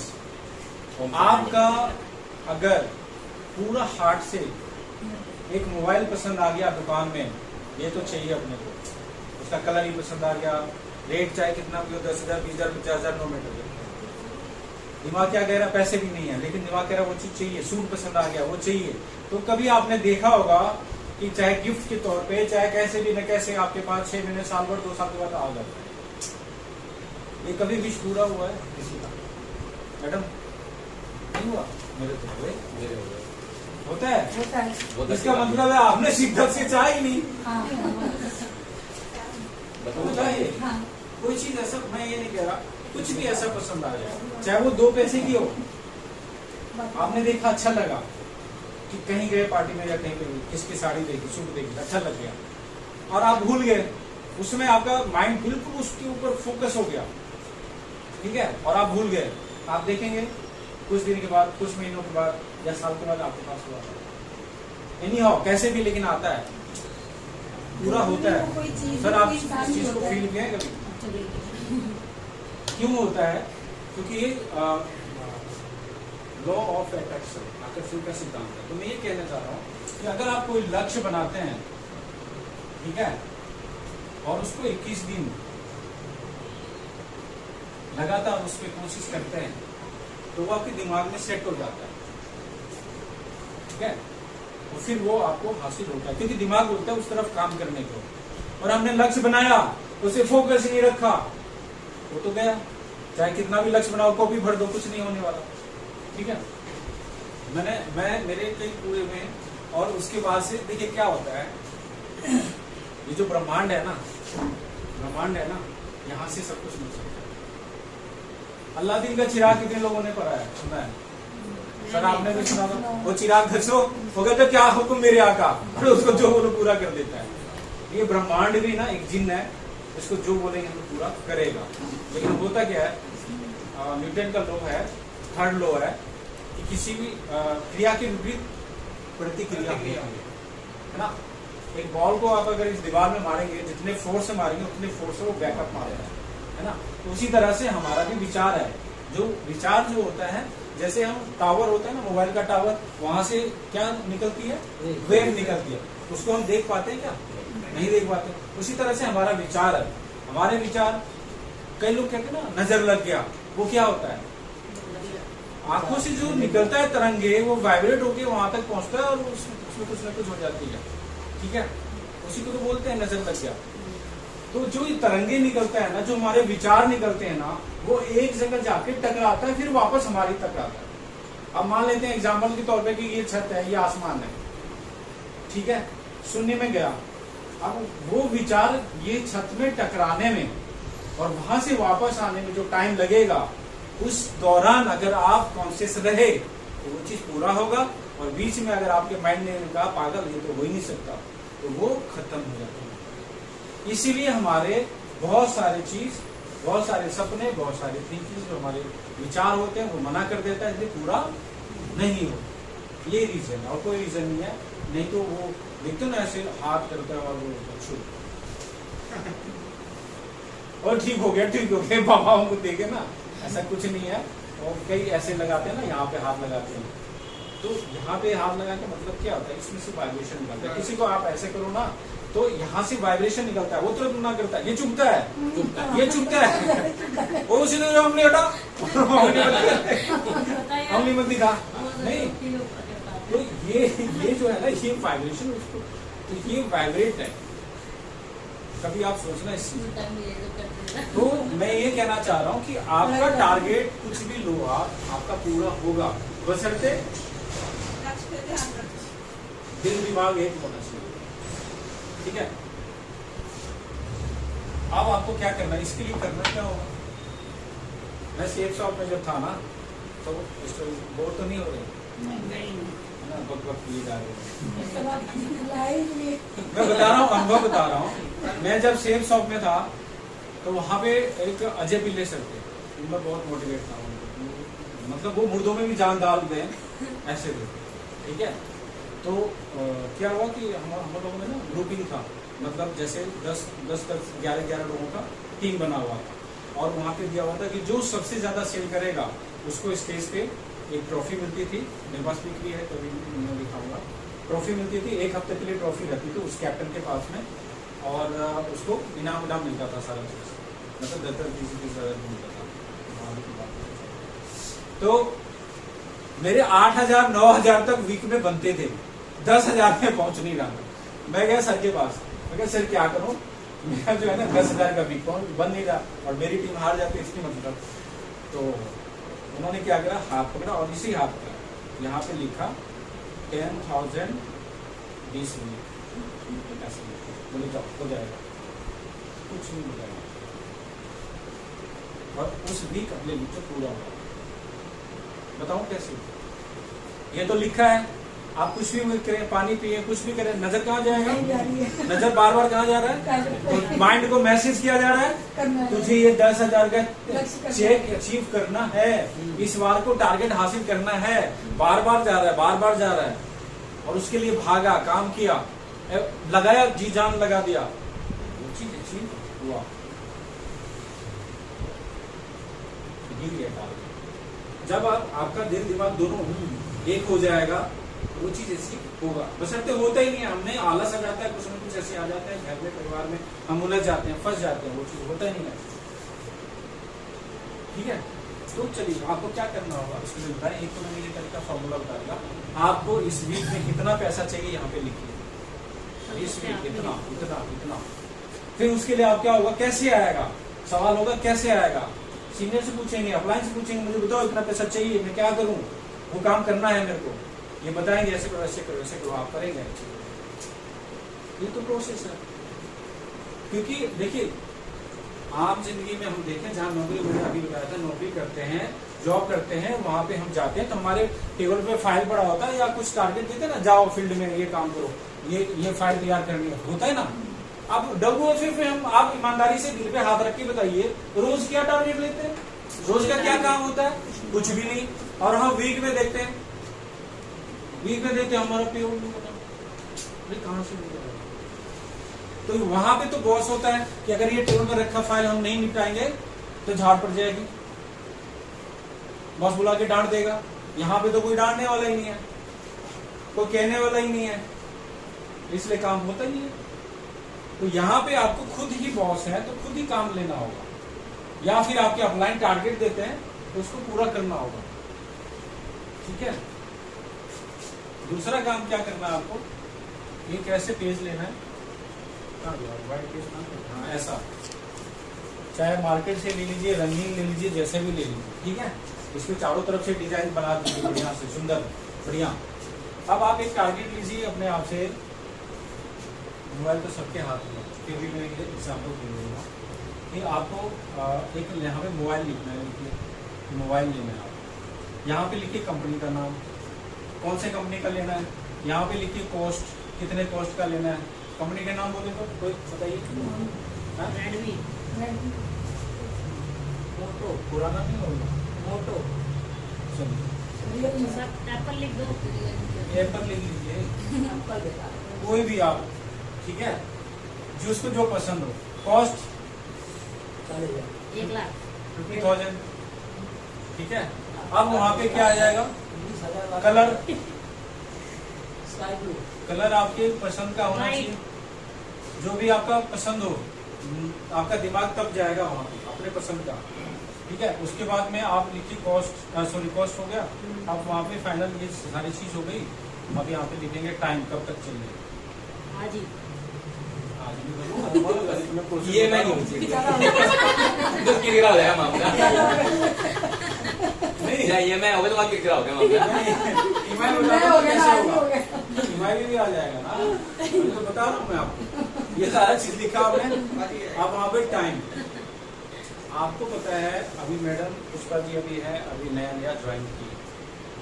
आपका अगर पूरा हार्ट से एक मोबाइल पसंद आ गया दुकान में, ये तो चाहिए अपने को, उसका कलर ही पसंद आ गया, रेट चाहे कितना भी हो, 10,000 20,000 50,000 नो मैटर, दिमाग क्या कह रहा, पैसे भी नहीं है लेकिन दिमाग कह रहा वो चीज चाहिए, सूट पसंद आ गया वो चाहिए। तो कभी आपने देखा होगा कि चाहे गिफ्ट के तौर पे, चाहे कैसे भी न कैसे आपके पास 6 महीने, साल भर, 2 साल के बाद आ जाता है। ये कभी विश पूरा हुआ है किसी का? मैडम नहीं हुआ? मेरे तो हुए। होता है? होता है। इसका मतलब है आपने शिद्दत से चाहा ही नहीं। हाँ होता है ये। हाँ कोई चीज ऐसा, मैं ये नहीं कह रहा, कुछ भी ऐसा पसंद आ जाए, चाहे वो 2 पैसे की हो, आपने देखा अच्छा लगा कि कहीं गए पार्टी में या कहीं पे किसकी साड़ी देखी, सूट देखी, अच्छा लग गया और आप भूल गए, उसमें आपका माइंड बिल्कुल उसके ऊपर फोकस हो गया, ठीक है, और आप भूल गए। आप देखेंगे कुछ दिन के बाद, कुछ महीनों के बाद या साल के बाद आपके पास हुआ एनी हाउ कैसे भी, लेकिन आता है, पूरा होता है। कोई चीज, सर आप कोई इस इंसान चीज को होता है। फील किया है कभी? क्यों होता है? क्योंकि ये लॉ ऑफ अट्रैक्शन, आकर्षण का सिद्धांत है। तो मैं ये कहना चाह रहा हूँ कि अगर आप कोई लक्ष्य बनाते हैं, ठीक है, और उसको 21 दिन लगातार उस पर कोशिश करते हैं, तो वो आपके दिमाग में सेट हो जाता है, ठीक है, और फिर वो आपको हासिल होता है, क्योंकि दिमाग बोलता है उस तरफ काम करने को। और हमने लक्ष्य बनाया, उसे फोकस नहीं रखा, वो तो गया। चाहे कितना भी लक्ष्य बनाओ, कॉपी भर दो, कुछ नहीं होने वाला, ठीक है। मैं मेरे कई पूरे में, और उसके बाद से देखिए क्या होता है, ये जो ब्रह्मांड है ना, यहाँ से सब कुछ मिल सकता है। अल्लादीन का चिराग कितने लोगों ने पढ़ा है, सुना है? सर आपने भी सुना था, वो चिराग घसो, वो कहता क्या हुक्म मेरे आका, और उसको जो बोलो पूरा कर देता है। ये ब्रह्मांड भी ना एक जिन्न है, इसको जो बोलेंगे हम पूरा करेगा। लेकिन होता क्या है, न्यूटन का लॉ है, 3rd लॉ है कि किसी भी क्रिया के विपरीत प्रतिक्रिया है ना। एक बॉल को आप अगर इस दीवार में मारेंगे, जितने फोर्स से मारेंगे उतने फोर्स से वो बैकअप मारेगा, है ना। तो उसी तरह से हमारा भी विचार है, जो विचार जो होता है, जैसे हम टावर होता है ना, मोबाइल का टावर, वहां से क्या निकलती है, वेव निकलती है, उसको हम देख पाते हैं क्या? नहीं देख पाते। उसी तरह से हमारा विचार है, हमारे विचार, कई लोग कहते हैं ना नजर लग गया, वो क्या होता है, आंखों से जो निकलता है तरंगे, वो वाइब्रेट होके वहां तक पहुंचता है और उसमें कुछ ना कुछ हो जाती है, ठीक है, उसी को तो बोलते हैं नजर लग गया। तो जो ये तरंगे निकलता है ना, जो हमारे विचार निकलते हैं ना, वो एक जगह जाके टकराता है, फिर वापस हमारी टकराता है। अब मान लेते हैं एग्जाम्पल के तौर पे कि ये छत है, ये आसमान है, ठीक है, शून्य में गया। अब वो विचार ये छत में टकराने में और वहां से वापस आने में जो टाइम लगेगा, उस दौरान अगर आप कॉन्शियस रहे तो वो चीज पूरा होगा, और बीच में अगर आपके माइंड ने कहा पागल ये तो हो ही नहीं सकता, तो वो खत्म हो जाता है। इसीलिए हमारे बहुत सारे चीज, बहुत सारे सपने, बहुत सारे थिंकिंग जो हमारे विचार होते हैं वो मना कर देता है, इसलिए पूरा नहीं हो। ये रीजन, और कोई रीजन नहीं है। नहीं तो वो देखते ना ऐसे हाथ करता है और वो छू और ठीक हो गया बाबाओं को देखे ना, ऐसा कुछ नहीं है। और कई ऐसे लगाते हैं ना, यहाँ पे हाथ लगाते हैं, तो यहाँ पे हाथ लगा के मतलब क्या होता है, इसमें से वाइब्रेशन निकलता है। किसी को आप ऐसे करो ना, तो यहाँ से वाइब्रेशन निकलता है, वो तुरंत ना करता है, ये चुभता है, ये चुभता है, वो उसी दिन हमने हटा हमने मत दिखा नहीं। तो ये जो है ना, ये वाइब्रेशन, उसको तो ये वाइब्रेट है। कभी आप सोचना इस चीज। तो मैं ये कहना चाह रहा हूँ कि आपका टारगेट कुछ भी लो आपका पूरा होगा, बशर्ते दिल दिमाग एक होना चाहिए, ठीक है। अब आपको क्या करना है, इसके लिए करना क्या होगा। मैं सेफ शॉप में जब था ना, तो बोर तो नहीं हो रहे, नहीं है ना, बक बक किए जा रहे हैं। सब आप लाए ही मैं बता रहा हूँ, अनुभव बता रहा हूँ। मैं जब सेल शॉप में था तो वहाँ पे एक अजय पिल्ले सर थे, उनमें बहुत मोटिवेट था उनको। मतलब वो मुर्दों में भी जान डाल दें ऐसे थे, ठीक है। तो क्या हुआ कि हम लोगों में ना ग्रुपिंग था, मतलब जैसे 10-11 लोगों का टीम बना हुआ था और वहाँ पे दिया हुआ था कि जो सबसे ज्यादा सेल करेगा उसको स्टेज पे एक ट्रॉफी मिलती थी। मेरे पास पिक भी है, कभी मैं दिखाऊंगा। ट्रॉफी मिलती थी, 1 हफ्ते के लिए ट्रॉफी रहती थी उस कैप्टन के पास में, और उसको इनाम मिलता था सारा चीज, मतलब 10-20 हज़ार मिलता था। तो मेरे 8,000 9,000 तक वीक में बनते थे, 10,000 में पहुंच नहीं रहा। मैं गया सर के पास, मैं कहा सर क्या करूं, मेरा जो है ना 10,000 का वीक बन नहीं रहा और मेरी टीम हार जाती, इसकी मतलब। तो उन्होंने क्या करा, हाथ पकड़ा और इसी हाथ पर यहाँ पे लिखा 10,000 20 वीक, ऐसे बोले जाओ हो जाएगा, कुछ नहीं हो जाएगा। और उस वीक अगले वीक तो पूरा हुआ। बताऊं कैसे? ये तो लिखा है, आप कुछ भी करें, पानी पिए, कुछ भी करें, नजर कहाँ जाएगा? नजर बार बार कहाँ जा रहा है? तो माइंड को मैसेज किया जा रहा है तुझे ये 10,000 का चेक अचीव करना है, इस बार को टारगेट हासिल करना है। बार बार जा रहा है, बार बार जा रहा है, और उसके लिए भागा, काम किया, लगाया, जी जान लगा दिया, वो चीज अचीव हुआ। जब आपका दिल दिमाग दोनों एक हो जाएगा वो चीज ऐसी होगा। बशर्ते होता ही नहीं है, हमने आलस आ जाता है, कुछ न कुछ ऐसे आ जाता है घर में, परिवार में, हम उलझ जाते हैं, फंस जाते हैं, वो चीज होता ही नहीं है। ठीक है, तो चलिए आपको क्या करना होगा उसके लिए बताएं। एक तो मैंने ये तरीका फॉर्मूला बता दिया आपको। इस वीक में कितना पैसा चाहिए यहाँ पे लिखिए, इस वीक इतना इतना इतना। फिर उसके लिए आप क्या होगा, कैसे आएगा, सवाल होगा कैसे आएगा। सीनियर से पूछेंगे, अपलाइन से पूछेंगे, मुझे बताओ इतना पैसा चाहिए, मैं क्या करूं, वो काम करना है मेरे को, ये बताएंगे, ऐसे करो ऐसे करो ऐसे करो, आप करेंगे। ये तो प्रोसेस है। क्योंकि देखिए आम जिंदगी में हम देखें, जहाँ नौकरी मैंने अभी बताया था, नौकरी करते हैं, जॉब करते हैं, वहां पे हम जाते हैं तो हमारे टेबल पे फाइल पड़ा होता है या कुछ टारगेट देते हैं ना, जाओ फील्ड में ये काम करो, ये फाइल तैयार करनी होता है ना। अब WFF में हम, आप ईमानदारी से दिल पे हाथ रख के बताइए, रोज क्या टारगेट लेते हैं, रोज का क्या काम होता है, कुछ भी नहीं। और हम वीक में देखते हैं, वीक में देखते हैं हमारा पेरोल नहीं पता कहां से मिल रहा है। तो वहां पे तो बॉस होता है कि अगर ये टेबल में रखा फाइल हम नहीं निपटाएंगे तो झाड़ पड़ जाएगी, बॉस बुला के डांट देगा। यहाँ पे तो कोई डांटने वाला ही नहीं है, कोई कहने वाला ही नहीं है, इसलिए काम होता ही नहीं है। तो यहाँ पे आपको खुद ही बॉस है तो खुद ही काम लेना होगा, या फिर आपके अपलाइन टारगेट देते हैं तो उसको पूरा करना होगा। ठीक है, दूसरा काम क्या करना है आपको, एक ऐसे पेज लेना है, व्हाइट पेज ना, ऐसा, चाहे मार्केट से ले लीजिए, रंगीन ले लीजिए, जैसे भी ले लीजिए। ठीक है, इसके चारों तरफ से डिजाइन बना दीजिए बढ़िया से, सुंदर बढ़िया। अब आप एक टारगेट लीजिए अपने आप से, मोबाइल तो सबके हाथ में, फिर भी मैं एग्जाम्पल दे दूंगा कि आपको एक यहाँ पे मोबाइल लिखना है, लिखिए मोबाइल लेना है। आप यहाँ पे लिखिए कंपनी का नाम, कौन से कंपनी का लेना है, यहाँ पे लिखिए कॉस्ट, कितने कॉस्ट का लेना है। कंपनी के नाम बोले तो कोई बताइए, रेडमी, मोटो, पुराना नहीं होगा, मोटो, चलिए एप्पल लिख दो, एप्पल लिख लीजिए, कोई भी आप, ठीक है, जिसको जो पसंद हो। कॉस्ट 1,00,000, ठीक है। अब वहां पे क्या आ जाएगा, कलर, कलर आपके पसंद का होना चाहिए, जो भी आपका पसंद हो, आपका दिमाग तब जाएगा वहां पे अपने पसंद का। ठीक है, उसके बाद में आप लिखिए कॉस्ट, सॉरी कॉस्ट हो गया। अब वहां पे फाइनल ये सारी चीज हो गई। अब यहाँ पे लिखेंगे टाइम कब तक चाहिए, आज ही, ये मैं नहीं मुझे तो किरकिरा हो जाएगा मामला, नहीं ये मैं होगा तो वहाँ किरकिरा हो गया मामला। ईमाई भी आ जाएगा ना, तो बता रहा हूँ मैं आपको, ये सारा चीज लिखा आपने। अब वहाँ पे टाइम, आपको पता है अभी मैडम पुष्पा जी अभी है, अभी नया नया ज्वाइन की,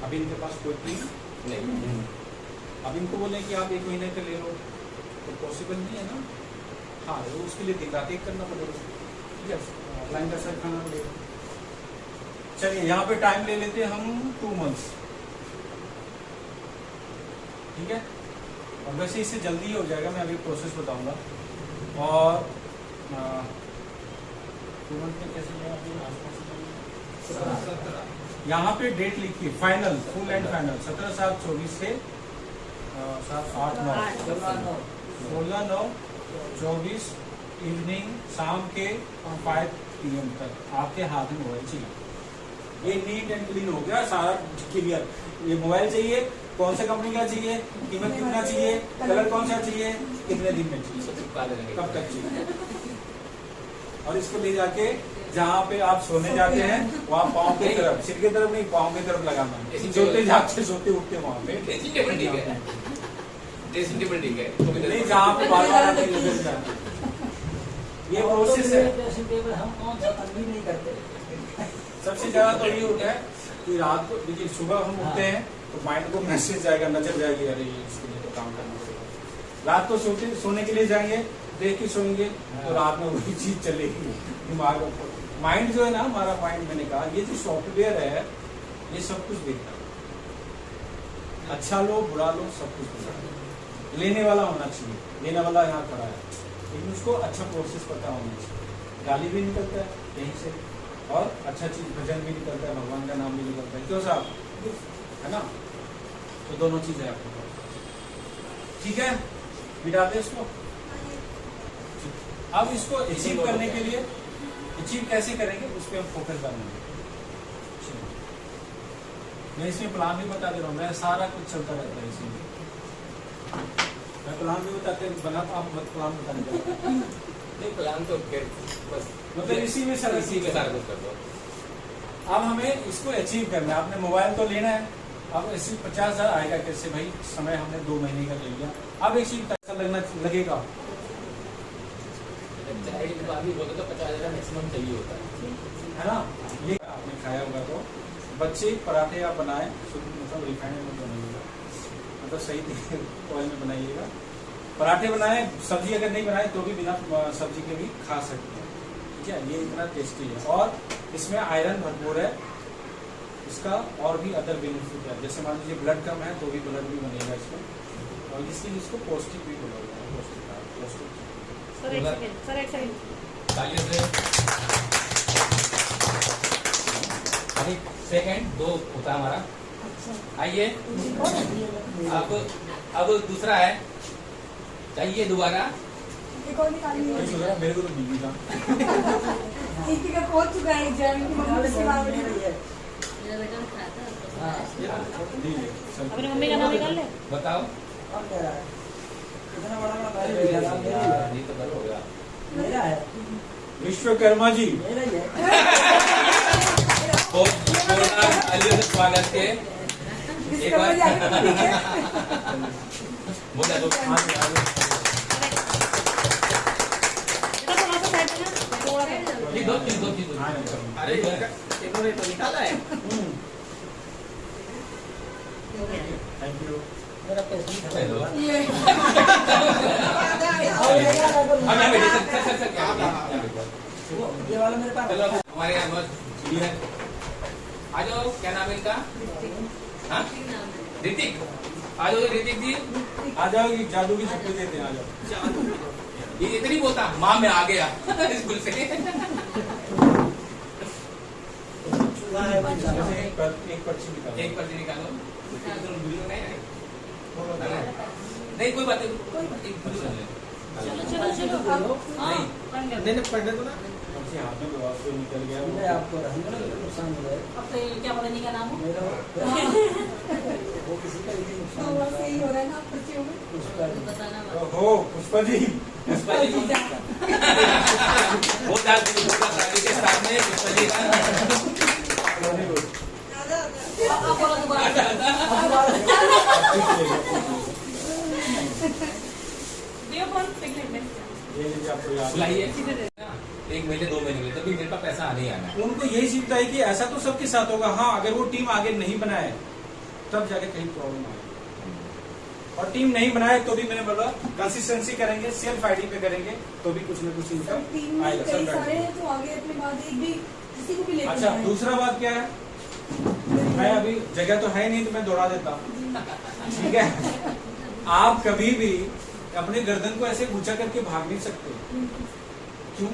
अभी इनके पास कोई टीम नहीं। अब इनको बोले कि आप 1 महीने का ले लो तो पॉसिबल नहीं है ना। हाँ, तो उसके लिए दिन रात एक करना पड़ेगा, ठीक है, ऑफलाइन का सर खाना पड़ेगा। चलिए यहाँ पे टाइम ले लेते हैं हम 2 मंथ्स, ठीक है। और वैसे इससे जल्दी ही हो जाएगा, मैं अभी प्रोसेस बताऊंगा। और 2 मंथ में कैसे यहाँ पे डेट लिखिए फाइनल, फुल एंड फाइनल 17/7/24 से 16/9/24 इवनिंग, शाम के 5 PM तक आपके हाथ में मोबाइल चाहिए। ये नीट एंड क्लीन हो गया, सारा क्लियर। ये मोबाइल चाहिए, कौन सा कंपनी का चाहिए, कीमत कितना चाहिए, कलर कौन सा चाहिए, कितने दिन में चाहिए, कब तक चाहिए। और इसको ले जाके जहाँ पे आप सोने जाते हैं वहाँ पाँव की तरफ, सिर की तरफ नहीं, पाँव की तरफ लगाना है। सोते जागते सोते उठते वहाँ पे ड्रेसिंग टेबल ठीक है, ड्रेसिंग टेबल ठीक है, नहीं, जहाँ पे बार-बार नहीं नजर जाती। ये प्रोसेस है। ड्रेसिंग टेबल हम कौन सा भी नहीं करते। सबसे ज्यादा तो ये होता है कि रात को, देखिए सुबह हम उठते हैं तो माइंड को मैसेज जाएगा, नजर जाएगी, अरे इसके लिए तो काम करना पड़ेगा। रात को सोने के लिए जाएंगे, देख के सोएंगे तो रात में वही चीज चलेगी दिमाग में। माइंड जो है ना, हमारा माइंड, मैंने कहा ये जो सॉफ्टवेयर है ये सब कुछ देखता है, अच्छा लो बुरा लो सब कुछ देखता है। लेने वाला होना चाहिए, लेने वाला यहाँ खड़ा है, लेकिन उसको अच्छा प्रोसेस पता होना चाहिए। गाली भी निकलता है यहीं से, और अच्छा चीज भजन भी निकलता है, भगवान का नाम भी निकलता है, क्यों साहब, है ना। तो दोनों चीज है आपके पास, ठीक है। मिटाते इसको। अब इसको अचीव करने के लिए, अचीव कैसे करेंगे उस पर हम फोकस डालेंगे। मैं इसमें प्लान भी बता दे रहा हूँ, मैं सारा कुछ चलता रहता है इसमें, मैं प्लान भी बताते बना, आप प्लान बताने नहीं प्लान तो फिर बस मतलब इसी में सर, इसी में सारा कुछ कर दो। अब हमें इसको अचीव करना है। आपने मोबाइल तो लेना है, अब इसी 50,000 आएगा कैसे भाई, समय हमने 2 महीने का ले लिया, अब इसी पैसा लगेगा। अभी बोलते तो 50,000 मैक्सिमम चाहिए होता है ना। ये आपने खाया होगा तो बच्चे पराठे आप बनाए, मतलब रिफाइंड में बनाइएगा, मतलब सही ऑयल में बनाइएगा। पराठे बनाए, सब्जी अगर नहीं बनाए तो भी बिना सब्जी के भी खा सकते हैं, ठीक है। ये इतना टेस्टी है और इसमें आयरन भरपूर है, इसका और भी अदर बेनिफिट है। जैसे मान लीजिए ब्लड कम है तो भी ब्लड भी बनेगा इसमें, और इसलिए इसको पौष्टिक भी बोला जाता है, पौष्टिक। सर एक सेकंड अभी सेकंड 2 होता है हमारा। आइए अब दूसरा है, चाहिए दोबारा। एक और निकालिए। मेरे को तो बिजली का इसी का पहुंच चुका है एग्जाम की मम्मी से बात हो रही है। मेरा बेटा खाता है अपनी मम्मी का नाम निकाल ले। बताओ अब क्या है? इतना बड़ा बड़ा भाई ये तो गलत हो गया। मेरा है, विश्वकर्मा जी, मेरा ही है। बहुत स्वागत है। एक बार बोला तो बेटा थोड़ा सा साइड में ना, थोड़ा सा। दो चीज अरे इन्होंने तो निकाला है। Thank you. मेरा पैसे नहीं खत्म हेलो। हुआ। ये अब यहाँ बैठिए, सर यहाँ बैठो। ये वाला मेरे पास चलो हमारे यहाँ बहुत चिड़िया है। आ जाओ, क्या नाम है इनका? हाँ ऋतिक, आ जाओ ऋतिक जी। आ जाओ, ये जादू की छुट्टी देते हैं, आ जाओ। ये इतनी बोलता माँ मैं आ गया स्कूल से। चूल्हा है भाई साहब। जैसे एक पर्ची निकालो। एक पर्ची निकालो। नहीं कोई बात नहीं, एक पर्ची ले। चलो हाँ बन गया। पढ़ने दो ना। पर्ची हाथ में दो, आपको निकल गया मैं आपको रहने दो, नुकसान हो जाए। अब तो ये क्या पता नहीं का नाम हो। मेरा वो किसी का भी नुकसान तो बस यही हो रहा है ना पर्चियों में। उसका भी। बताना तो हो पुष्पा जी, पुष्पा जी को वो शादी के सामने पुष्पा जी का आप बोलो दोबारा। दियो फोन सिग्नेचर में। ये लीजिए, आपको याद है। बुलाइए। 1 महीने 2 महीने में तभी मेरे पास पैसा आने ही आना है। उनको यही सीखता है कि ऐसा तो सबके साथ होगा। हाँ, अगर वो टीम आगे नहीं बनाए तब जाके कहीं प्रॉब्लम आएगी। और टीम नहीं बनाए तो भी मैंने बोला कंसिस्टेंसी करेंगे, सेल्फ आईडी पे करेंगे तो भी कुछ न कुछ इनकम टीम में आएगा। कई सेल्फ सारे आईडी। हैं तो आगे अपने बाद एक भी किसी को भी लेकर अच्छा, जाएं। दूसरा बात क्या है, मैं अभी जगह तो है नहीं तो मैं दौड़ा देता हूँ, ठीक है। आप कभी भी अपने गर्दन को ऐसे ऊंचा करके भाग नहीं सकते। क्यों?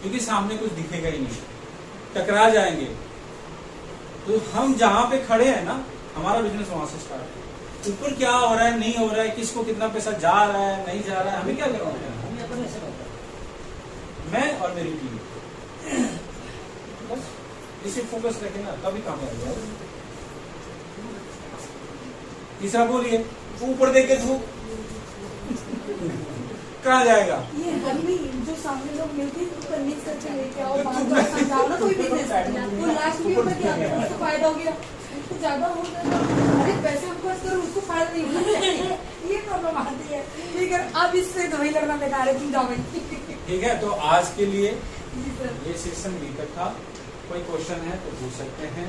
क्योंकि सामने कुछ दिखेगा ही नहीं, टकरा जाएंगे। तो हम जहां पे खड़े हैं ना, हमारा बिजनेस वहां से स्टार्ट है। ऊपर क्या हो रहा है, नहीं हो रहा है, किसको कितना पैसा जा रहा है, नहीं जा रहा है, हमें क्या करना है? हमें अपने से करता है। मैं और मेरी टीम, बस इसे फोकस रखें ना, तभी कामयाब हो। तीसरा बोलिए, ऊपर देख के धूप कहाँ जाएगा? ये गर्मी जो सामने लोग मिलती है उसको मिक्स करके लेके आओ, बात बात समझाओ ना कोई बिजनेस। वो लास्ट में ऊपर क्या होगा, उसको फायदा हो गया, उसको ज्यादा हो गया, अरे पैसे हम खर्च करो, उसको फायदा नहीं होगा। ये प्रॉब्लम आती है। लेकिन अब इससे तो वही लड़ना बेकार है, तुम जाओ भाई। ठीक है, तो आज के लिए जी सर। ये सेशन बी तक था। कोई क्वेश्चन है तो पूछ सकते हैं।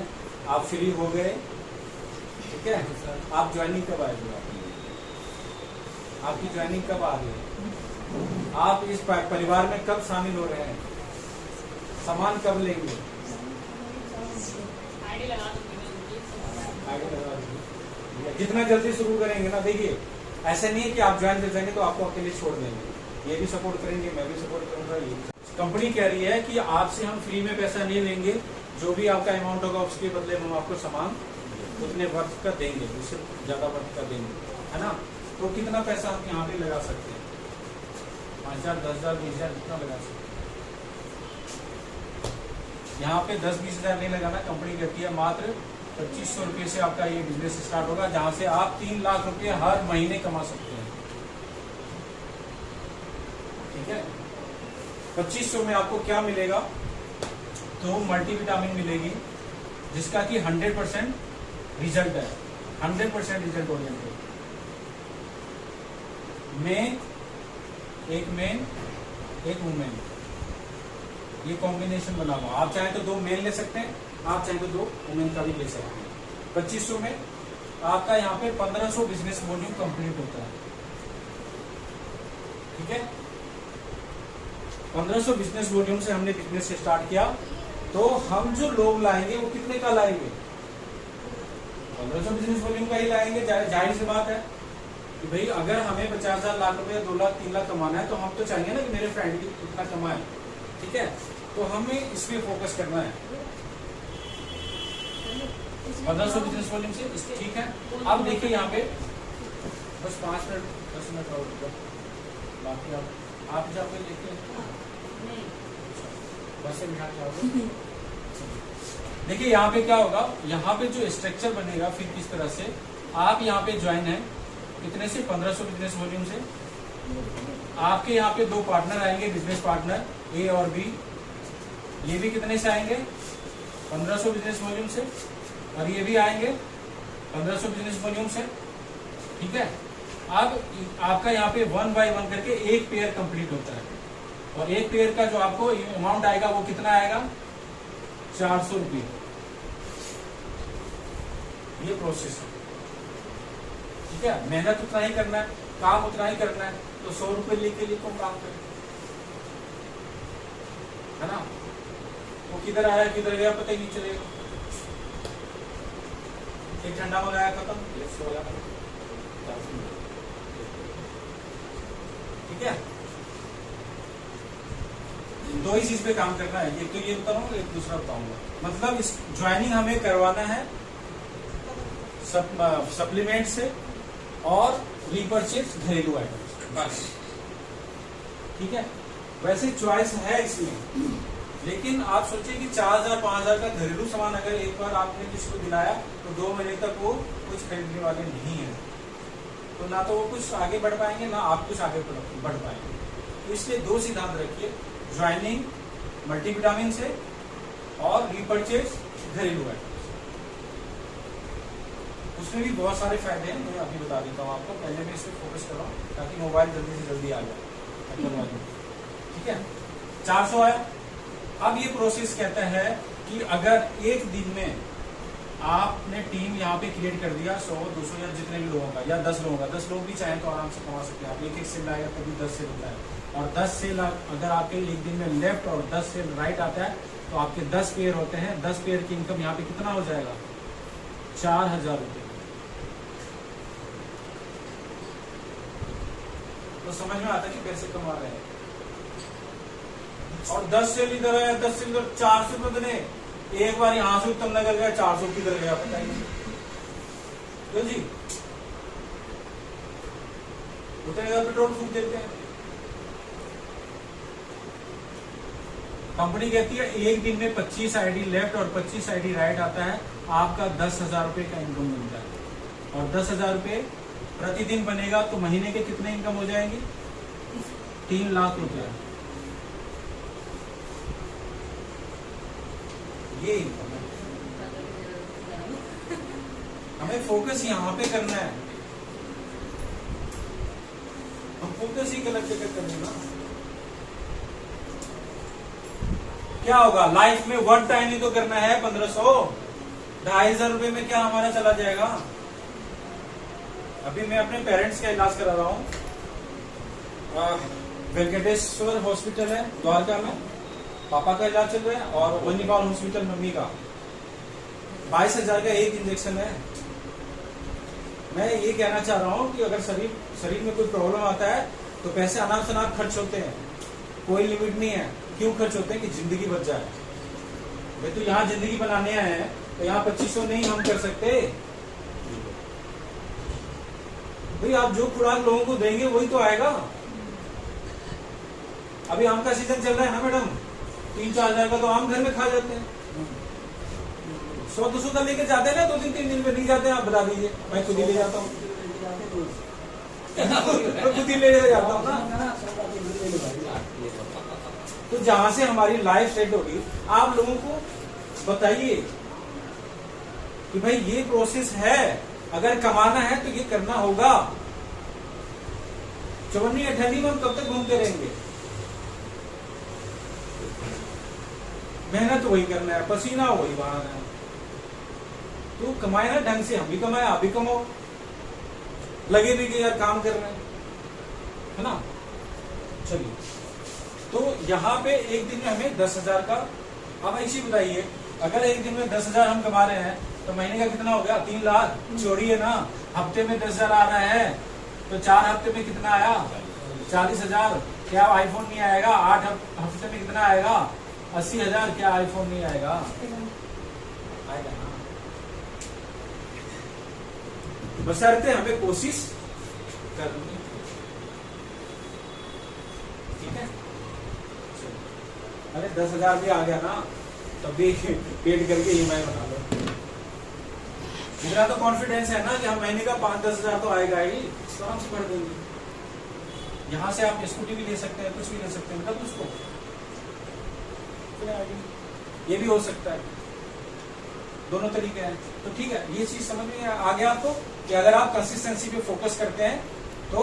आप फ्री हो गए, ठीक है। आप ज्वाइनिंग कब आएगी? आपकी ज्वाइनिंग कब आ रही है? आप इस परिवार में कब शामिल हो रहे हैं? सामान कब लेंगे? आईडी लगा आगे लगा दीजिए। जितना जल्दी शुरू करेंगे ना, देखिए ऐसे नहीं है कि आप ज्वाइन कर जाएंगे तो आपको अकेले छोड़ देंगे। ये भी सपोर्ट करेंगे, मैं भी सपोर्ट करूंगा। ये कंपनी कह रही है कि आपसे हम फ्री में पैसा नहीं लेंगे, जो भी आपका अमाउंट होगा उसके बदले हम आपको सामान उतने वर्थ का देंगे, उससे ज्यादा वर्थ का देंगे, है ना। तो कितना पैसा हम यहाँ पे लगा सकते हैं? 5,000, 10,000, 20,000 कितना लगा सकते हैं? यहाँ पे 10-20 हजार नहीं लगाना। कंपनी कहती है मात्र 2500 रुपये से आपका ये बिजनेस स्टार्ट होगा, जहां से आप 3 लाख रुपए हर महीने कमा सकते हैं। ठीक है, 2500 में आपको क्या मिलेगा? तो मल्टीविटामिन मिलेगी, जिसका कि 100% रिजल्ट है, 100% रिजल्ट ओरिएंटेड। एक मेन एक वुमेन, ये कॉम्बिनेशन बना हुआ। आप चाहें तो 2 मेन ले सकते हैं, आप चाहें तो 2 वुमेन का भी ले सकते हैं। 2500 में आपका यहाँ पे 1500 बिजनेस वॉल्यूम कंप्लीट होता है। ठीक है, 1500 बिजनेस वॉल्यूम से हमने बिजनेस स्टार्ट किया, तो हम जो लोग लाएंगे वो कितने का लाएंगे? 1500 बिजनेस वॉल्यूम का ही लाएंगे। जाहिर सी बात है कि भाई अगर हमें 50,000 लाख रुपए 2 लाख 3 लाख कमाना है, तो हम तो चाहेंगे ना कि मेरे फ्रेंड भी इतना कमाए। ठीक है, तो हमें इस पे फोकस करना है। 1500 बिजनेस वॉल्यूम से, ठीक है। अब देखिए यहाँ पे बस 5 मिनट 10 मिनट और बाकी आप जहाँ पे देखिए बस से बिठा के देखिए यहाँ पे क्या होगा। यहाँ पे जो स्ट्रक्चर बनेगा फिर किस तरह से आप यहाँ पे ज्वाइन है, कितने से? 1500 बिजनेस वॉल्यूम से। आपके यहाँ पे 2 पार्टनर आएंगे, बिजनेस पार्टनर ए और बी। ये भी कितने से आएंगे? 1500 बिजनेस वॉल्यूम से। और ये भी आएंगे 1500 बिजनेस वॉल्यूम से। ठीक है, अब आपका यहाँ पे 1 बाय 1 करके एक पेयर कंप्लीट होता है, और एक पेयर का जो आपको अमाउंट आएगा वो कितना आएगा? 400 रुपये। ये प्रोसेस है। ठीक है, मेहनत उतना ही करना है, काम उतना ही करना है। तो 100 रुपये लेके लिए कौन काम करे, है ना। वो किधर आया किधर गया पता ही नहीं चलेगा। एक ठंडा मंगाया खत्म, ठीक है। 2 ही चीज पे काम करना है, एक तो ये बताऊंगा, एक दूसरा बताऊंगा। मतलब इस ज्वाइनिंग हमें करवाना है सप्लीमेंट से और रीपरचेज घरेलू आइटम्स, बस। ठीक है, वैसे चॉइस है इसमें, लेकिन आप सोचिए कि 4,000 5,000 का घरेलू सामान अगर एक बार आपने किसी को दिलाया तो 2 महीने तक वो कुछ खरीदने वाले नहीं है, तो ना तो वो कुछ आगे बढ़ पाएंगे ना आप कुछ आगे बढ़ पाएंगे। तो इसलिए 2 सिद्धांत रखिए, ज्वाइनिंग मल्टीविटामिन से और रीपरचेज घरेलू आइटम्स। उसमें भी बहुत सारे फायदे हैं, मैं अभी बता देता हूँ आपको। पहले मैं इस पर फोकस कर रहा हूँ ताकि मोबाइल जल्दी से जल्दी आ जाए। ठीक है, 400 आया। अब ये प्रोसेस कहता है कि अगर एक दिन में आपने टीम यहाँ पे क्रिएट कर दिया 100, 200 या जितने भी लोगों का, या 10 लोगों का, 10 लोग भी चाहें तो आराम से कमा सकते हैं आप। एक सेल आएगा तभी 10 सेल होता है, और 10 सेल अगर आपके एक दिन में लेफ्ट और 10 सेल राइट आता है तो आपके 10 पेयर होते हैं। 10 पेयर की इनकम यहाँ पे कितना हो जाएगा? 4000 रुपये। तो समझ में आता है कि कैसे कमा रहे हैं। और 10 सेल इधर है, 10 सेल इधर, 400 रुपये देने, एक बार यहां से उत्तम नगर गया, 400 किधर गया पता ही नहीं। क्यों जी? उतने का पेट्रोल फूक देते हैं। कंपनी कहती है एक दिन में 25 आईडी लेफ्ट और 25 आईडी राइट आता है, आपका 10,000 रुपए का इनकम मिलता है। और 10,000 रुपए प्रतिदिन बनेगा तो महीने के कितने इनकम हो जाएंगे? 3 लाख रुपया। ये इनकम है। हमें फोकस यहाँ पे करना है। हम फोकस ही गलत जगह करेंगे ना, क्या होगा? लाइफ में वन टाइम ही तो करना है। 1500 2,500 रुपए में क्या हमारा चला जाएगा? अभी मैं अपने पेरेंट्स का इलाज करा रहा हूँ। वेंकटेश्वर हॉस्पिटल है द्वारका में, पापा का इलाज चल रहा है, और वनीपाल हॉस्पिटल मम्मी का। 22,000 का एक इंजेक्शन है। मैं ये कहना चाह रहा हूँ कि अगर शरीर में कोई प्रॉब्लम आता है तो पैसे अनाप शनाप खर्च होते हैं, कोई लिमिट नहीं है। क्यों खर्च होते हैं? कि जिंदगी बच जाए। भाई तो यहाँ जिंदगी बनाने आए हैं तो यहाँ 2500 नहीं हम कर सकते। भाई आप जो खुराक लोगों को देंगे वही तो आएगा। अभी आम का सीजन चल रहा है ना मैडम, 3-4 हजार का तो आम घर में खा जाते हैं। 100-200 का लेके जाते हैं ना, 2-3 दिन में नहीं जाते हैं। आप बता दीजिए, मैं खुद ही ले जाता हूँ। खुद ही ले जाता हूँ ना। तो जहां से हमारी लाइफ सेट होगी, आप लोगों को बताइए कि भाई ये प्रोसेस है, अगर कमाना है तो ये करना होगा। चवन्नी अठन्नी में हम कब तक घूमते रहेंगे? मेहनत वही करना है, पसीना वही बहाना है। तो कमाए ना ढंग से, हम भी कमाए, आप भी कमाओ, लगे भी कि यार काम कर रहे हैं, है ना। चलिए, तो यहाँ पे एक दिन में हमें 10,000 का, अब ऐसी बताइए, अगर एक दिन में 10,000 हम कमा रहे हैं तो महीने का कितना हो गया? 3 लाख। चोरी है ना। हफ्ते में 10,000 आ रहा है तो 4 हफ्ते में कितना आया? 40,000। क्या आईफोन नहीं आएगा? 8 हफ्ते में कितना आएगा? 80,000। क्या आईफोन नहीं आएगा? आएगा ना। बशर्ते हमें कोशिश करनी। ठीक है। अरे 10,000 भी आ गया ना, तब भी पेड करके EMI बना लो। मेरा तो कॉन्फिडेंस है ना कि हम महीने का 5-10 हजार तो आएगा ही, तो आराम से भर देंगे। यहाँ से आप स्कूटी भी ले सकते हैं, कुछ भी ले सकते हैं, मतलब उसको ये भी हो सकता है। दोनों तरीके हैं। तो ठीक है, ये चीज समझ में आ गया आपको कि अगर आप कंसिस्टेंसी पे फोकस करते हैं तो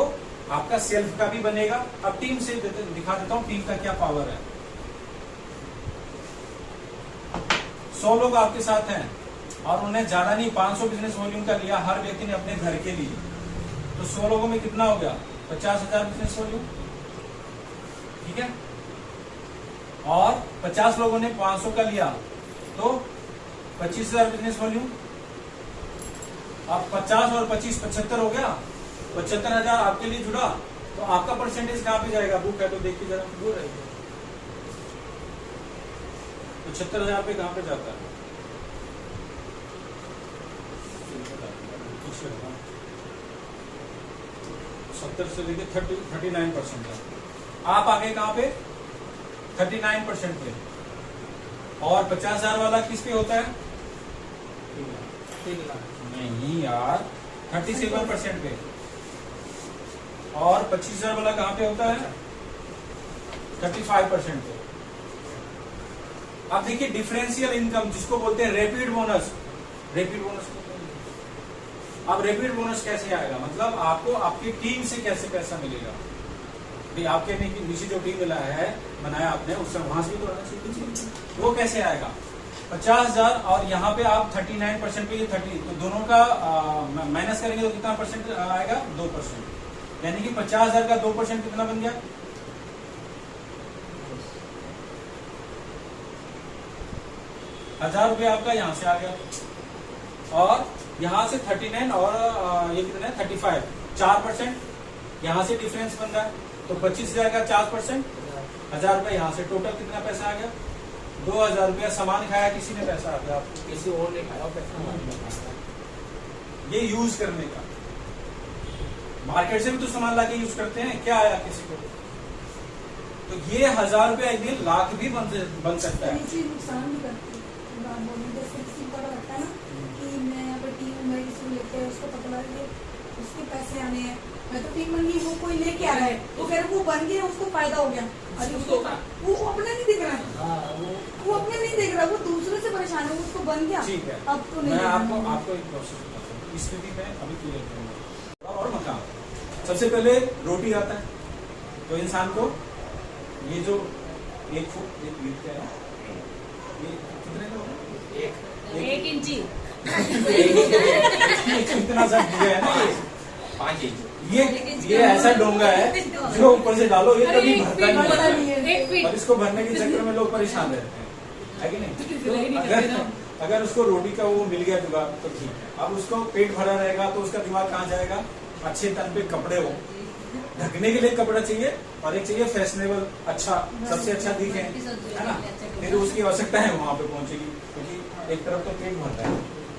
आपका सेल्फ का भी बनेगा। अब टीम से दिखा देता हूँ टीम का क्या पावर है। 100 लोग आपके साथ हैं और उन्हें ज्यादा नहीं 500 बिजनेस वॉल्यूम का लिया, हर व्यक्ति ने अपने घर के लिए, तो 100 लोगों में कितना हो गया? 50,000 बिजनेस वॉल्यूम। ठीक है। और 50 लोगों ने 500 का लिया तो 25,000 बिजनेस वॉल्यूम। अब 50 और 25 75 हो गया। 75,000 आपके लिए जुड़ा, तो आपका परसेंटेज कहाँ पे जाएगा? बुक है तो देखिए जरा, दूर है 75,000 पे कहाँ पे जाता है? 70 से लेके 39% तक आप आगे कहाँ पे? 39% पे। और 50,000 वाला किस पे होता है? नहीं यार, 37% पे। और 25,000 वाला कहाँ पे होता है? 35% पे। आप देखिए डिफरेंशियल इनकम जिसको बोलते हैं रैपिड बोनस। रैपिड बोनस अब रैपिड बोनस कैसे आएगा? मतलब आपको आपकी टीम से कैसे पैसा मिलेगा? भाई आपके नीचे जो टीम मिला है, बनाया आपने, उससे वहां से भी तो आना चाहिए। वो कैसे आएगा? 50,000 और यहाँ पे आप 39% पे, ये 30, तो दोनों का माइनस करेंगे तो कितना परसेंट आएगा? 2%। यानी कि 50,000 का 2% कितना बन गया? 1,000 रुपये आपका यहाँ से आ गया, और यहाँ से 39 और ये कितना है 35, 4% यहाँ से डिफरेंस बन रहा है, तो 25,000 का 4%, 1,000 रुपये यहाँ से, टोटल कितना पैसा आ गया? 2,000 रुपया। सामान खाया किसी ने, पैसा आ गया आपको। किसी और ने खाया पैसा हमारे पास। ये यूज करने का, मार्केट से भी तो सामान लाके यूज करते हैं, क्या आया किसी को? तो ये 1,000 रुपया एक दिन लाख भी बन सकता है। ये चीज नुकसान भी करती है। बात बोलने जैसे किसी को लगता है ना कि मैं यहाँ पर टीम में किसी को लेके उसको पता लगा कि उसके पैसे आने हैं, मैं तो टीम बन गई, वो कोई लेके आ रहा है, तो फिर वो बन गया, उसको फायदा हो गया। अरे उसको वो अपने नहीं दिख रहा है, हाँ वो अपने नहीं देख रहा, वो दूसरे से परेशान है, उसको बन गया। ठीक है, अब तो नहीं मैं देखना। आपको एक प्रोसेस बताता हूँ, इस स्थिति में अभी क्लियर करूंगा। और मकान, सबसे पहले रोटी आता है, तो इंसान को ये जो एक फुट एक मीट क्या है, ये कितने का होगा? 1 इंची। इतना सा दिया है ना, 5 इंच। ये ऐसा डोंगा है जो ऊपर से डालो ये कभी भरता नहीं भरता है, नहीं है। 1 फीट। और इसको भरने के चक्कर में लोग परेशान रहते हैं, है कि नहीं? तो अगर उसको रोटी का वो मिल गया जुगाड़ तो ठीक है। अब उसको पेट भरा रहेगा तो उसका दिमाग कहाँ जाएगा? अच्छे तन पे कपड़े हो, ढकने के लिए कपड़ा चाहिए, और एक चाहिए फैशनेबल, अच्छा, सबसे अच्छा दिखे, है ना? फिर उसकी आवश्यकता है वहां पे पहुंचेगी, क्योंकि एक तरफ तो पेट भरता है,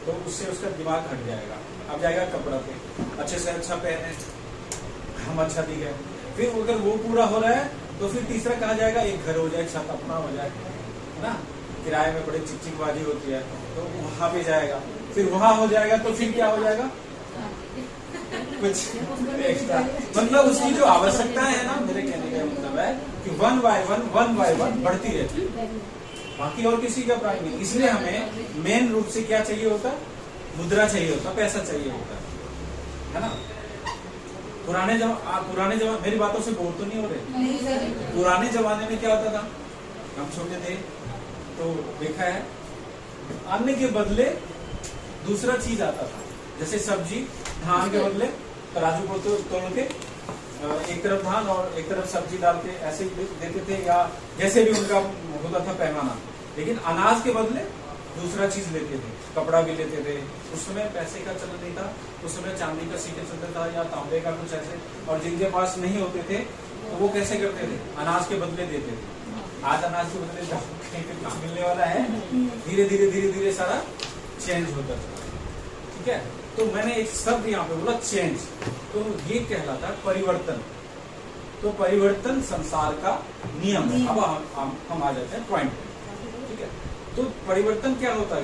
तो उससे उसका दिमाग हट जाएगा, अब जाएगा कपड़ा पे, अच्छे से अच्छा पहने, हम अच्छा दिखे। फिर अगर वो पूरा हो रहा है तो फिर तीसरा कहा जाएगा एक घर हो जाए, छत अपना हो जाए, है ना? किराए में बड़े चिकचिकबाजी होती है, तो वहां पे जाएगा, फिर वहां हो जाएगा तो फिर क्या हो जाएगा? कुछ एक्स्ट्रा, मतलब उसकी जो आवश्यकता है ना, मेरे कहने का मतलब है कि 1 बाय 1 बढ़ती रहती है, बाकी और किसी का प्राइस नहीं। इसलिए हमें मेन रूप से क्या चाहिए होता है? मुद्रा चाहिए होता, पैसा चाहिए होता है ना? पुराने जमाने, मेरी बातों से बोर तो नहीं हो रहे? नहीं सर। पुराने जमाने में क्या होता था, हम छोटे थे तो देखा है, अन्न के बदले दूसरा चीज आता था, जैसे सब्जी, धान के बदले तराजू को तोड़ के एक तरफ धान और एक तरफ सब्जी डाल के ऐसे देते थे, या जैसे भी उनका होता था पैमाना। लेकिन अनाज के बदले दूसरा चीज लेते थे, कपड़ा भी लेते थे। उस समय पैसे का चलन नहीं था, उस समय चांदी का सिक्के चलता था या तांबे का कुछ ऐसे, और जिनके पास नहीं होते थे तो वो कैसे करते थे? अनाज के बदले देते थे। आज अनाज के बदले कहीं पे कुछ मिलने वाला है, धीरे धीरे सारा चेंज होता था, ठीक है? तो मैंने एक शब्द यहाँ पे बोला चेंज, तो ये कहलाता है परिवर्तन। तो परिवर्तन संसार का नियम है। अब हम आ जाते हैं पॉइंट पे, ठीक है? तो परिवर्तन क्या होता है?